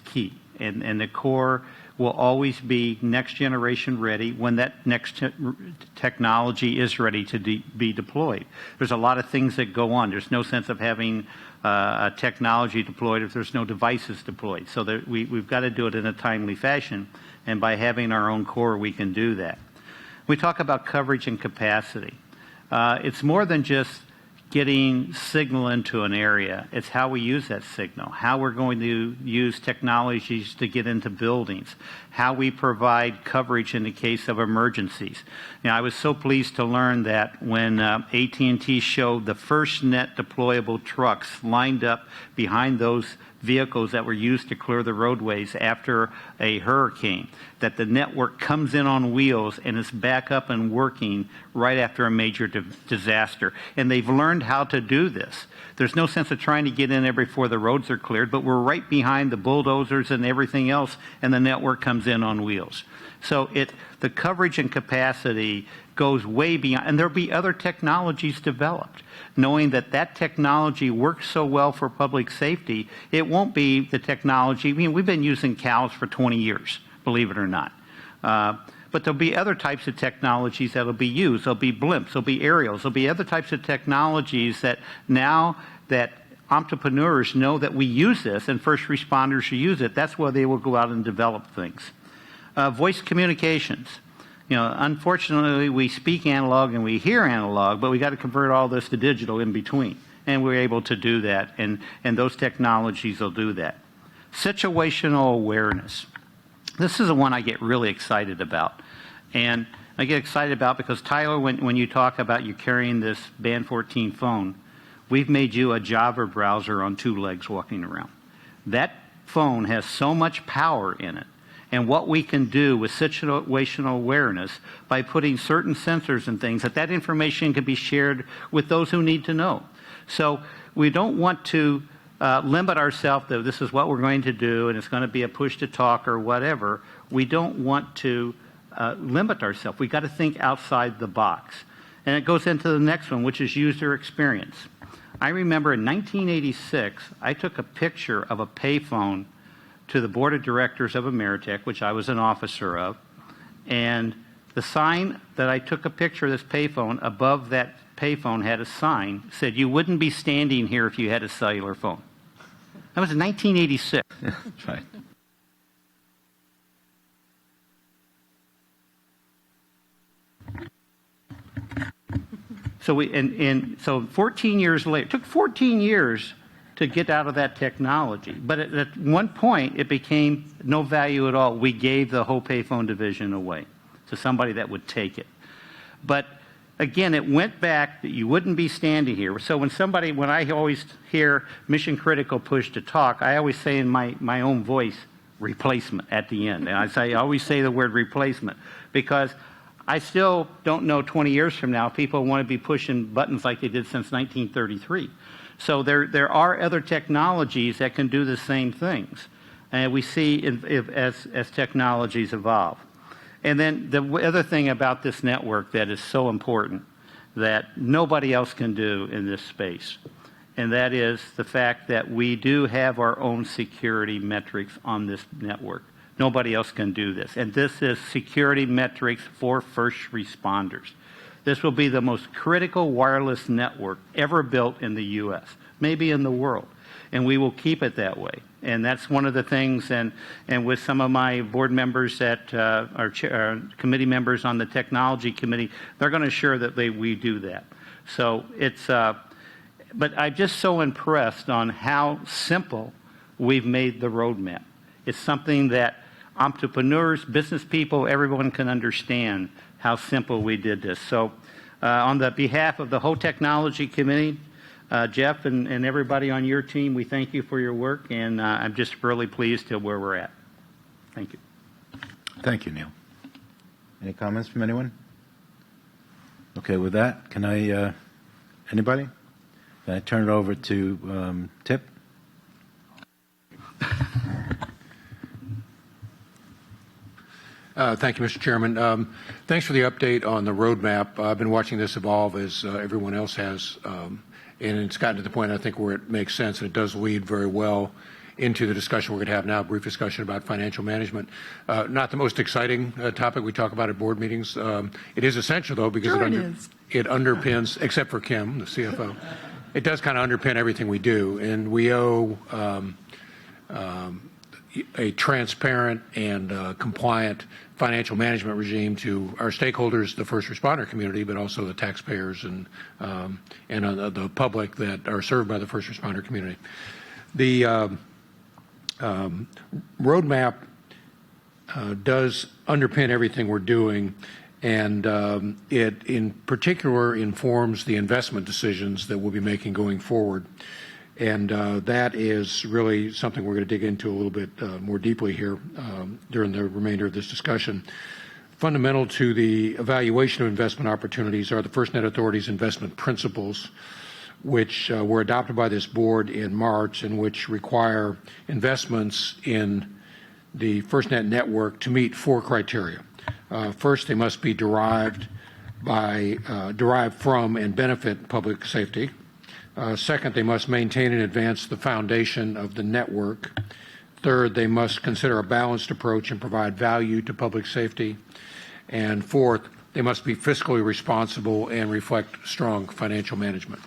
key, and the core will always be next generation ready when that next technology is ready to be deployed. There's a lot of things that go on. There's no sense of having a technology deployed if there's no devices deployed. So that we've got to do it in a timely fashion, and by having our own core, we can do that. We talk about coverage and capacity. It's more than just getting signal into an area. It's how we use that signal, how we're going to use technologies to get into buildings, how we provide coverage in the case of emergencies. Now, I was so pleased to learn that when AT&T showed the FirstNet deployable trucks lined up behind those vehicles that were used to clear the roadways after a hurricane, that the network comes in on wheels and is back up and working right after a major disaster. And they've learned how to do this. There's no sense of trying to get in there before the roads are cleared, but we're right behind the bulldozers and everything else, and the network comes in on wheels. So the coverage and capacity goes way beyond, and there'll be other technologies developed. Knowing that technology works so well for public safety, it won't be the technology. I mean, we've been using cows for 20 years, believe it or not. But there'll be other types of technologies that'll be used. There'll be blimps, there'll be aerials, there'll be other types of technologies that now that entrepreneurs know that we use this and first responders use it, that's why they will go out and develop things. Voice communications. You know, unfortunately, we speak analog and we hear analog, but we got to convert all this to digital in between. And we're able to do that, and those technologies will do that. Situational awareness. This is the one I get really excited about. And I get excited about because, Tyler, when you talk about you carrying this Band 14 phone, we've made you a Java browser on 2 legs walking around. That phone has so much power in it. And what we can do with situational awareness by putting certain sensors and things, that information can be shared with those who need to know. So we don't want to limit ourselves to this is what we're going to do and it's going to be a push to talk or whatever. We don't want to limit ourselves. We've got to think outside the box. And it goes into the next one, which is user experience. I remember in 1986, I took a picture of a payphone to the board of directors of Ameritech, which I was an officer of, and the sign that I took a picture of this payphone, above that payphone had a sign, said you wouldn't be standing here if you had a cellular phone. That was in 1986. That's right. So so 14 years later, it took 14 years to get out of that technology. But at one point, it became no value at all. We gave the whole payphone division away to somebody that would take it. But again, it went back that you wouldn't be standing here. So when I always hear mission critical push to talk, I always say in my own voice, replacement at the end. And I always say the word replacement because I still don't know 20 years from now people want to be pushing buttons like they did since 1933. So there are other technologies that can do the same things, and we see as technologies evolve. And then the other thing about this network that is so important that nobody else can do in this space, and that is the fact that we do have our own security metrics on this network. Nobody else can do this. And this is security metrics for first responders. This will be the most critical wireless network ever built in the U.S., maybe in the world. And we will keep it that way. And that's one of the things, and with some of my board members that are committee members on the technology committee, they're going to assure that we do that. So it's, but I'm just so impressed on how simple we've made the roadmap. It's something that entrepreneurs, business people, everyone can understand how simple we did this. So on the behalf of the whole technology committee, Jeff and everybody on your team, we thank you for your work, and I'm just really pleased to where we're at. Thank you. Thank you, Neil. Any comments from anyone? Okay, with that, can I, anybody? Can I turn it over to Tip? Thank you, Mr. Chairman. Thanks for the update on the roadmap. I've been watching this evolve as everyone else has, and it's gotten to the point, I think, where it makes sense, and it does lead very well into the discussion we're going to have now, a brief discussion about financial management. Not the most exciting topic we talk about at board meetings. It is essential, though, because it underpins, except for Kim, the CFO, it does kind of underpin everything we do, and we owe a transparent and compliant financial management regime to our stakeholders, the first responder community, but also the taxpayers and the public that are served by the first responder community. The roadmap does underpin everything we're doing, and it in particular informs the investment decisions that we'll be making going forward. And that is really something we're going to dig into a little bit more deeply here during the remainder of this discussion. Fundamental to the evaluation of investment opportunities are the FirstNet Authority's investment principles, which were adopted by this board in March and which require investments in the FirstNet network to meet 4 criteria. First, they must be derived from and benefit public safety. Second, they must maintain and advance the foundation of the network. Third, they must consider a balanced approach and provide value to public safety. And fourth, they must be fiscally responsible and reflect strong financial management.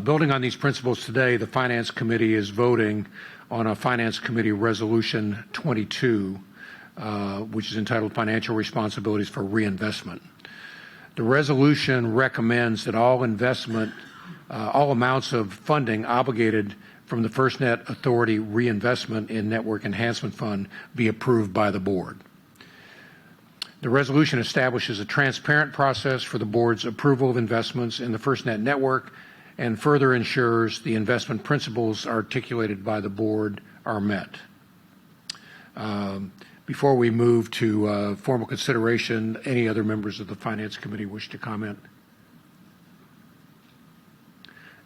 Building on these principles today, the Finance Committee is voting on a Finance Committee Resolution 22 which is entitled Financial Responsibilities for Reinvestment. The resolution recommends that all amounts of funding obligated from the FirstNet Authority Reinvestment in Network Enhancement Fund be approved by the board. The resolution establishes a transparent process for the board's approval of investments in the FirstNet network and further ensures the investment principles articulated by the board are met. Before we move to formal consideration, any other members of the Finance Committee wish to comment?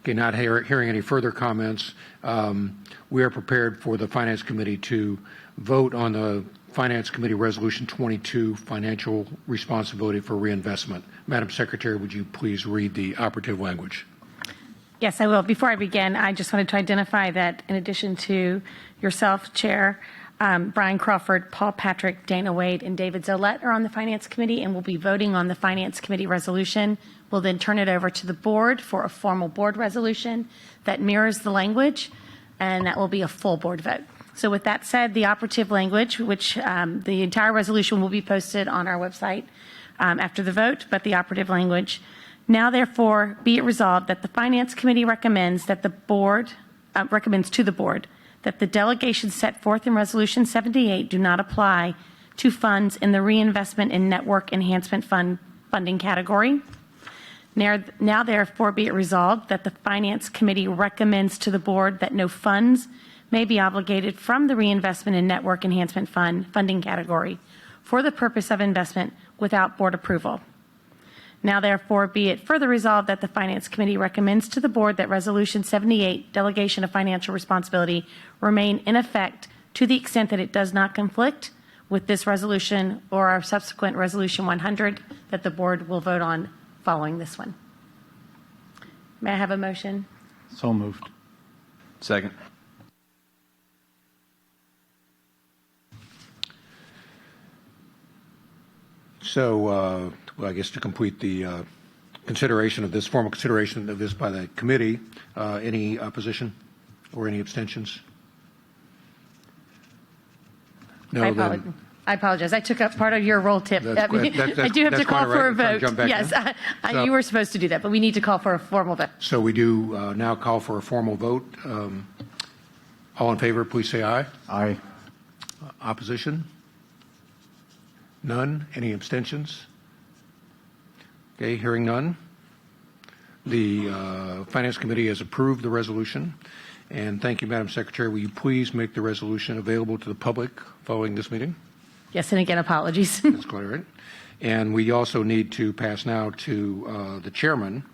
Okay, not hearing any further comments, we are prepared for the Finance Committee to vote on the Finance Committee Resolution 22, Financial Responsibility for Reinvestment. Madam Secretary, would you please read the operative language? Yes, I will. Before I begin, I just wanted to identify that in addition to yourself, Chair, Brian Crawford, Paul Patrick, Dana Wade, and David Zolette are on the Finance Committee and will be voting on the Finance Committee resolution. We'll then turn it over to the board for a formal board resolution that mirrors the language, and that will be a full board vote. So with that said, the operative language, which the entire resolution will be posted on our website after the vote, but the operative language, now therefore be it resolved that the Finance Committee recommends that the board, recommends to the board that the delegations set forth in Resolution 78 do not apply to funds in the Reinvestment in Network Enhancement Fund funding category. Now therefore be it resolved that the Finance Committee recommends to the board that no funds may be obligated from the Reinvestment in Network Enhancement Fund funding category for the purpose of investment without board approval. Now therefore be it further resolved that the Finance Committee recommends to the board that Resolution 78, Delegation of Financial Responsibility, remain in effect to the extent that it does not conflict with this resolution or our subsequent Resolution 100 that the board will vote on following this one. May I have a motion? So moved. Second. So, well, I guess to complete the consideration of this, formal consideration of this by the committee, any opposition or any abstentions? No, I apologize. I took up part of your role tip. That's I do have to call for a vote. Yes, So, you were supposed to do that, but we need to call for a formal vote. So we do now call for a formal vote. All in favor, please say aye. Aye. Opposition? None. Any abstentions? Okay, hearing none. The Finance Committee has approved the resolution. And thank you, Madam Secretary. Will you please make the resolution available to the public following this meeting? Yes, and again, apologies. That's quite all right. And we also need to pass now to the chairman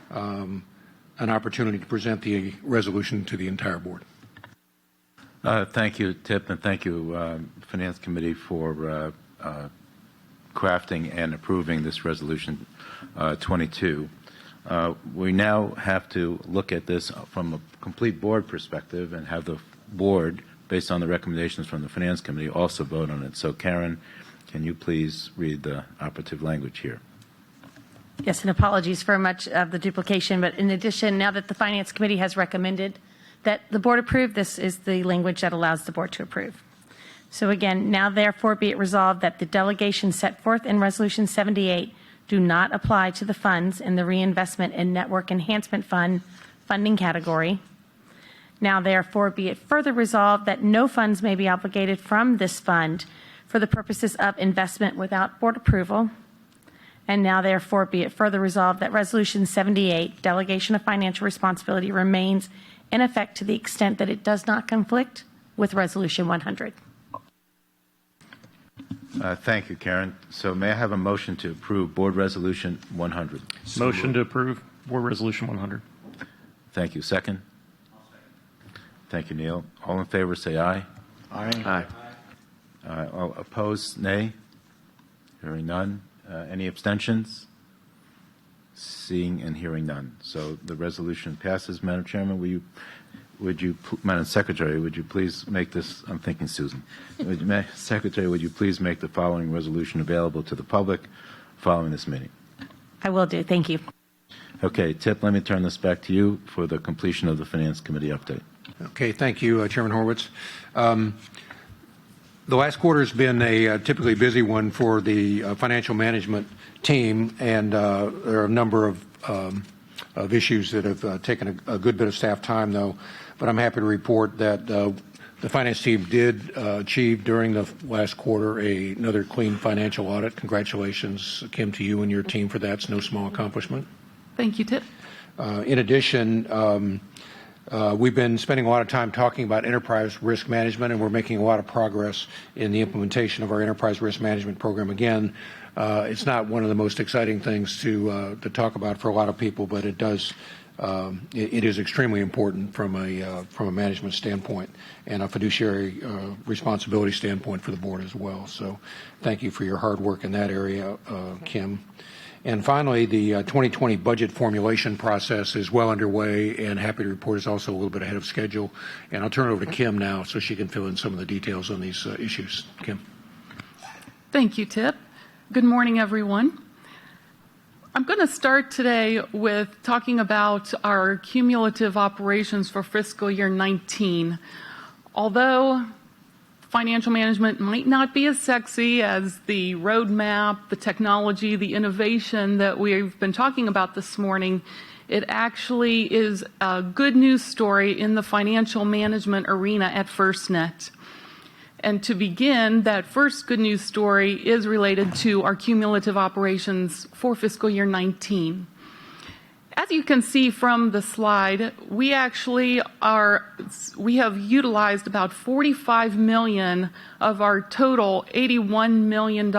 an opportunity to present the resolution to the entire board. Thank you, Tip, and thank you, Finance Committee, for crafting and approving this Resolution 22. We now have to look at this from a complete board perspective and have the board, based on the recommendations from the Finance Committee, also vote on it. So, Karen, can you please read the operative language here? Yes, and apologies for much of the duplication, but in addition, now that the Finance Committee has recommended that the board approve, this is the language that allows the board to approve. So again, now therefore be it resolved that the delegations set forth in Resolution 78 do not apply to the funds in the Reinvestment in Network Enhancement Fund funding category. Now therefore be it further resolved that no funds may be obligated from this fund for the purposes of investment without board approval. And now therefore be it further resolved that Resolution 78, Delegation of Financial Responsibility, remains in effect to the extent that it does not conflict with Resolution 100. Thank you, Karen. So may I have a motion to approve Board Resolution 100? Motion to approve Board Resolution 100. Thank you. Second? Thank you, Neil. All in favor, say aye. Aye. All opposed, nay. Hearing none. Any abstentions? Seeing and hearing none. So the resolution passes. Madam Chairman, Madam Secretary, would you please make this, I'm thinking Susan, Secretary, would you please make the following resolution available to the public following this meeting? I will do. Thank you. Okay, Tip, let me turn this back to you for the completion of the Finance Committee update. Okay, thank you, Chairman Horwitz. The last quarter has been a typically busy one for the financial management team, and there are a number of issues that have taken a good bit of staff time, though. But I'm happy to report that the finance team did achieve during the last quarter another clean financial audit. Congratulations, Kim, to you and your team for that. It's no small accomplishment. Thank you, Tip. In addition, we've been spending a lot of time talking about enterprise risk management, and we're making a lot of progress in the implementation of our enterprise risk management program. Again, it's not one of the most exciting things to talk about for a lot of people, but it does. It is extremely important from a management standpoint and a fiduciary responsibility standpoint for the board as well. So, thank you for your hard work in that area, Kim. And finally, the 2020 budget formulation process is well underway, and happy to report is also a little bit ahead of schedule. And I'll turn it over to Kim now so she can fill in some of the details on these issues. Kim. Thank you, Tip. Good morning, everyone. I'm going to start today with talking about our cumulative operations for fiscal year 19. Although financial management might not be as sexy as the roadmap, the technology, the innovation that we've been talking about this morning, it actually is a good news story in the financial management arena at FirstNet. And to begin, that first good news story is related to our cumulative operations for fiscal year 19. As you can see from the slide, we have utilized about $45 million of our total $81 million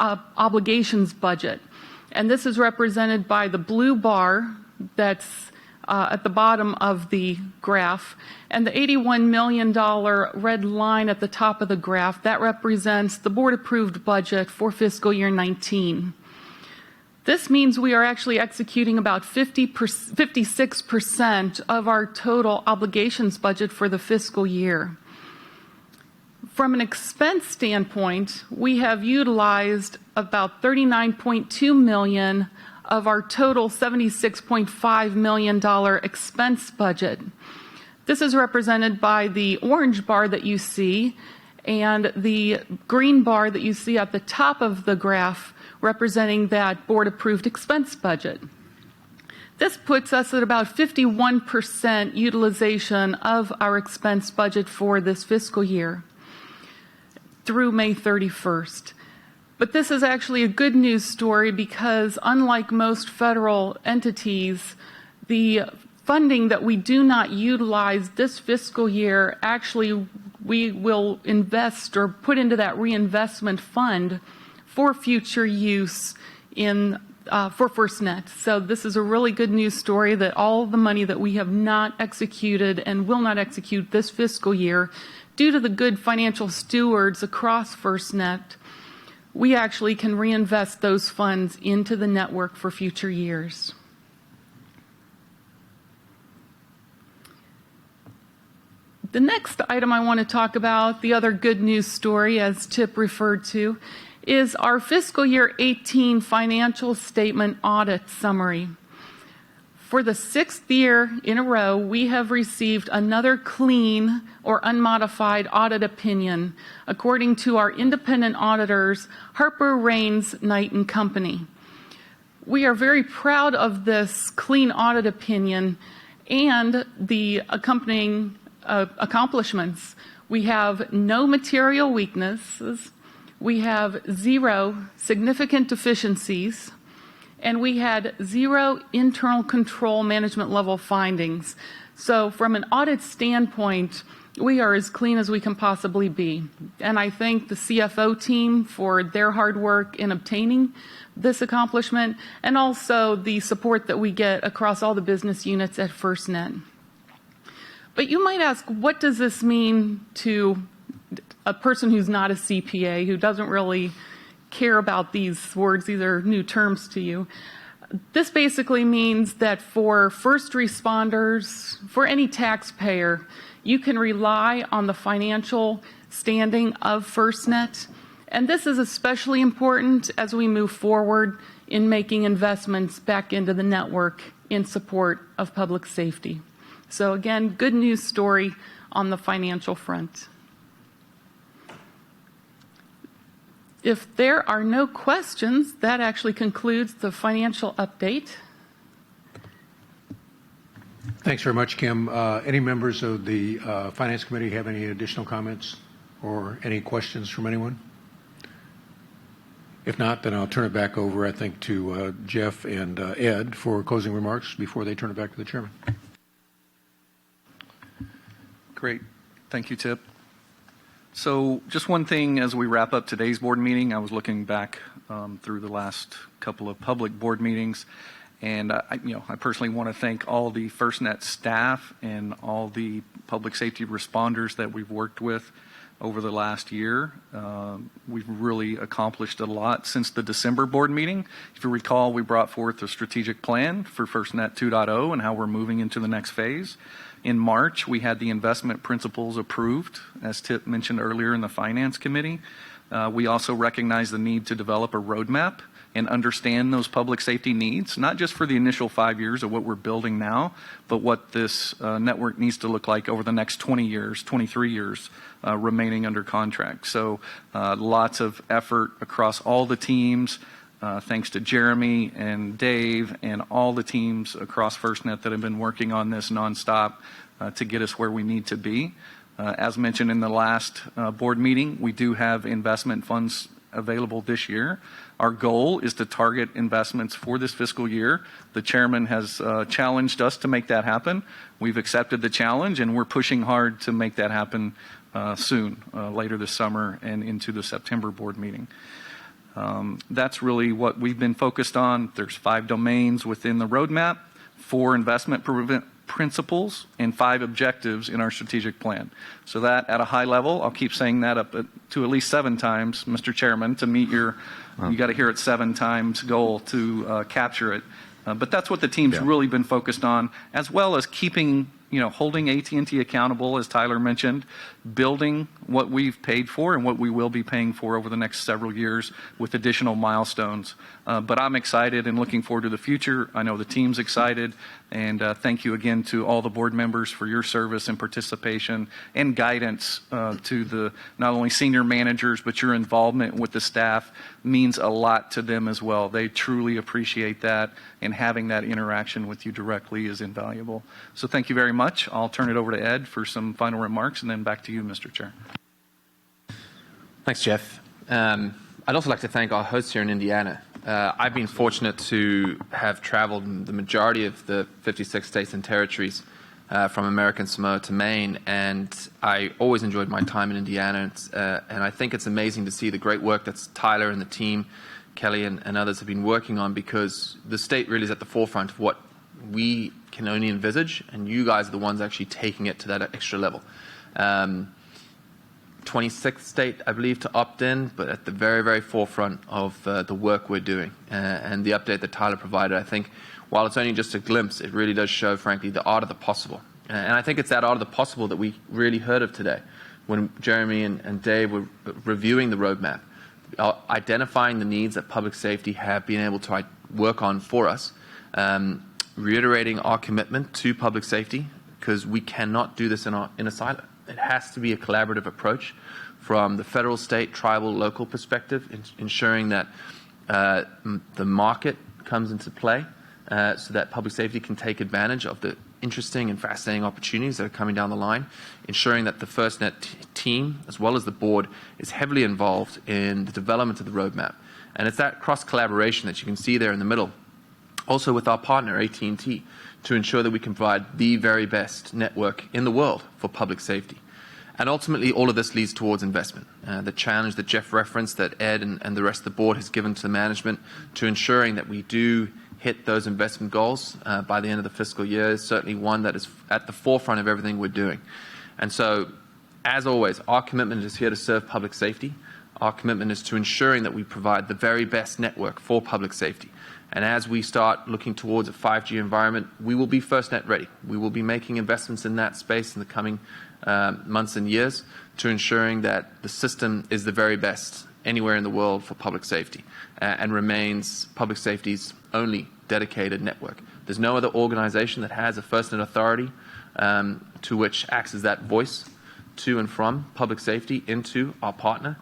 obligations budget. And this is represented by the blue bar that's at the bottom of the graph, and the $81 million red line at the top of the graph, that represents the board-approved budget for fiscal year 19. This means we are actually executing about 56% of our total obligations budget for the fiscal year. From an expense standpoint, we have utilized about $39.2 million of our total $76.5 million expense budget. This is represented by the orange bar that you see and the green bar that you see at the top of the graph, representing that board-approved expense budget. This puts us at about 51% utilization of our expense budget for this fiscal year through May 31st. But this is actually a good news story because, unlike most federal entities, the funding that we do not utilize this fiscal year, actually we will invest or put into that reinvestment fund for future use for FirstNet. So this is a really good news story that all the money that we have not executed and will not execute this fiscal year, due to the good financial stewards across FirstNet, we actually can reinvest those funds into the network for future years. The next item I want to talk about, the other good news story, as Tip referred to, is our fiscal year 18 financial statement audit summary. For the 6th year in a row, we have received another clean or unmodified audit opinion, according to our independent auditors, Harper, Raines, Knight and Company. We are very proud of this clean audit opinion and the accompanying accomplishments. We have no material weaknesses, we have 0 significant deficiencies, and we had 0 internal control management level findings. So from an audit standpoint, we are as clean as we can possibly be. And I thank the CFO team for their hard work in obtaining this accomplishment, and also the support that we get across all the business units at FirstNet. But you might ask, what does this mean to a person who's not a CPA, who doesn't really care about these words? These are new terms to you. This basically means that for first responders, for any taxpayer, you can rely on the financial standing of FirstNet. And this is especially important as we move forward in making investments back into the network in support of public safety. So again, good news story on the financial front. If there are no questions, that actually concludes the financial update. Thanks very much, Kim. Any members of the Finance Committee have any additional comments or any questions from anyone? If not, then I'll turn it back over, I think, to Jeff and Ed for closing remarks before they turn it back to the chairman. Great. Thank you, Tip. So just one thing as we wrap up today's board meeting, I was looking back through the last couple of public board meetings, and I personally want to thank all the FirstNet staff and all the public safety responders that we've worked with over the last year. We've really accomplished a lot since the December board meeting. If you recall, we brought forth a strategic plan for FirstNet 2.0 and how we're moving into the next phase. In March, we had the investment principles approved, as Tip mentioned earlier in the Finance Committee. We also recognize the need to develop a roadmap and understand those public safety needs, not just for the initial 5 years of what we're building now, but what this network needs to look like over the next 20 years, 23 years remaining under contract. So lots of effort across all the teams, thanks to Jeremy and Dave and all the teams across FirstNet that have been working on this nonstop to get us where we need to be. As mentioned in the last board meeting, we do have investment funds available this year. Our goal is to target investments for this fiscal year. The chairman has challenged us to make that happen. We've accepted the challenge, and we're pushing hard to make that happen soon, later this summer and into the September board meeting. That's really what we've been focused on. There's 5 domains within the roadmap, 4 investment principles, and 5 objectives in our strategic plan. So that at a high level, I'll keep saying that up to at least 7 times, Mr. Chairman, to meet your, you got to hear it 7 times goal to capture it. But that's what the team's really been focused on, as well as keeping, holding AT&T accountable, as Tyler mentioned, building what we've paid for and what we will be paying for over the next several years with additional milestones. But I'm excited and looking forward to the future. I know the team's excited, and thank you again to all the board members for your service and participation and guidance to the not only senior managers, but your involvement with the staff means a lot to them as well. They truly appreciate that, and having that interaction with you directly is invaluable. So thank you very much. I'll turn it over to Ed for some final remarks, and then back to you, Mr. Chair. Thanks, Jeff. I'd also like to thank our hosts here in Indiana. I've been fortunate to have traveled the majority of the 56 states and territories from American Samoa to Maine, and I always enjoyed my time in Indiana. And I think it's amazing to see the great work that Tyler and the team, Kelly and others have been working on, because the state really is at the forefront of what we can only envisage, and you guys are the ones actually taking it to that extra level. 26th state, I believe, to opt in, but at the very, very forefront of the work we're doing. And the update that Tyler provided, I think, while it's only just a glimpse, it really does show, frankly, the art of the possible. And I think it's that art of the possible that we really heard of today when Jeremy and Dave were reviewing the roadmap, identifying the needs that public safety have been able to work on for us, reiterating our commitment to public safety, because we cannot do this in a silo. It has to be a collaborative approach from the federal, state, tribal, local perspective, ensuring that the market comes into play so that public safety can take advantage of the interesting and fascinating opportunities that are coming down the line, ensuring that the FirstNet team, as well as the board, is heavily involved in the development of the roadmap. And it's that cross-collaboration that you can see there in the middle, also with our partner, AT&T, to ensure that we can provide the very best network in the world for public safety. And ultimately, all of this leads towards investment. The challenge that Jeff referenced, that Ed and the rest of the board has given to the management to ensuring that we do hit those investment goals by the end of the fiscal year, is certainly one that is at the forefront of everything we're doing. And so, as always, our commitment is here to serve public safety. Our commitment is to ensuring that we provide the very best network for public safety. And as we start looking towards a 5G environment, we will be FirstNet ready. We will be making investments in that space in the coming months and years to ensuring that the system is the very best anywhere in the world for public safety and remains public safety's only dedicated network. There's no other organization that has a FirstNet authority to which acts as that voice to and from public safety into our partner.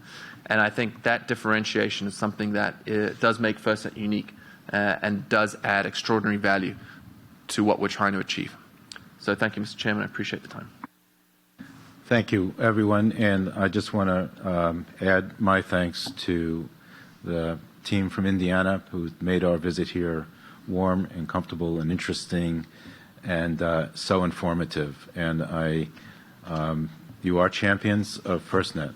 And I think that differentiation is something that does make FirstNet unique and does add extraordinary value to what we're trying to achieve. So thank you, Mr. Chairman. I appreciate the time. Thank you, everyone. And I just want to add my thanks to the team from Indiana who made our visit here warm and comfortable and interesting and so informative. And you are champions of FirstNet.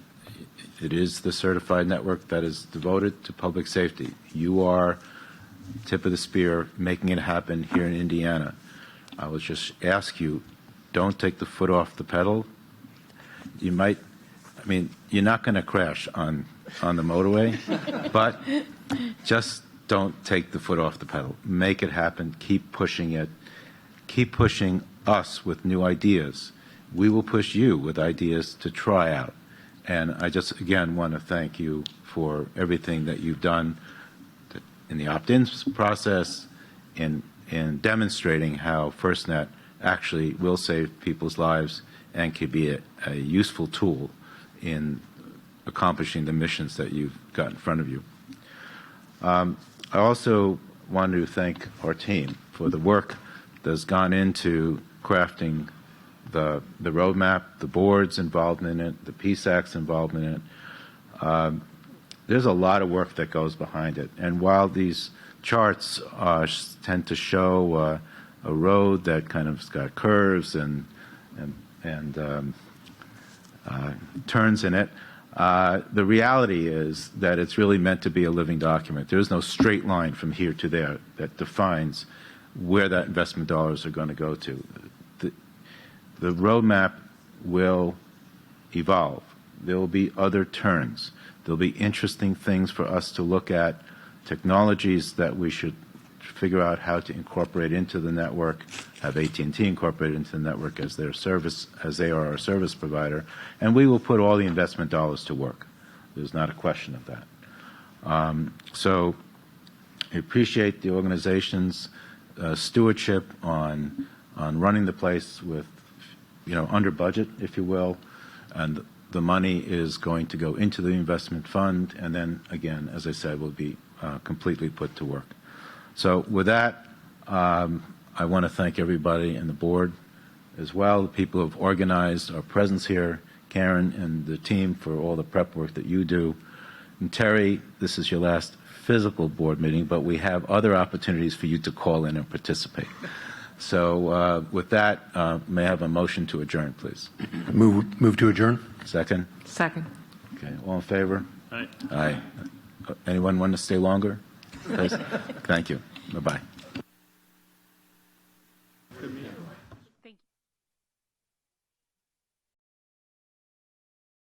It is the certified network that is devoted to public safety. You are tip of the spear making it happen here in Indiana. I will just ask you, don't take the foot off the pedal. You might, I mean, you're not going to crash on the motorway, but just don't take the foot off the pedal. Make it happen. Keep pushing it. Keep pushing us with new ideas. We will push you with ideas to try out. And I just, again, want to thank you for everything that you've done in the opt-in process, in demonstrating how FirstNet actually will save people's lives and can be a useful tool in accomplishing the missions that you've got in front of you. I also want to thank our team for the work that's gone into crafting the roadmap, the board's involvement in it, the PSAC's involvement in it. There's a lot of work that goes behind it. And while these charts tend to show a road that kind of got curves and turns in it, the reality is that it's really meant to be a living document. There is no straight line from here to there that defines where that investment dollars are going to go to. The roadmap will evolve. There will be other turns. There will be interesting things for us to look at, technologies that we should figure out how to incorporate into the network, have AT&T incorporated into the network as their service, as they are our service provider, and we will put all the investment dollars to work. There's not a question of that. So I appreciate the organization's stewardship on running the place with, under budget, if you will, and the money is going to go into the investment fund, and then again, as I said, will be completely put to work. So with that, I want to thank everybody and the board as well, the people who have organized our presence here, Karen and the team for all the prep work that you do. And Terry, this is your last physical board meeting, but we have other opportunities for you to call in and participate. So with that, may I have a motion to adjourn, please? Move to adjourn. Second? Second. Okay, all in favor? Aye. Aye. Anyone want to stay longer? Please? Thank you. Bye-bye.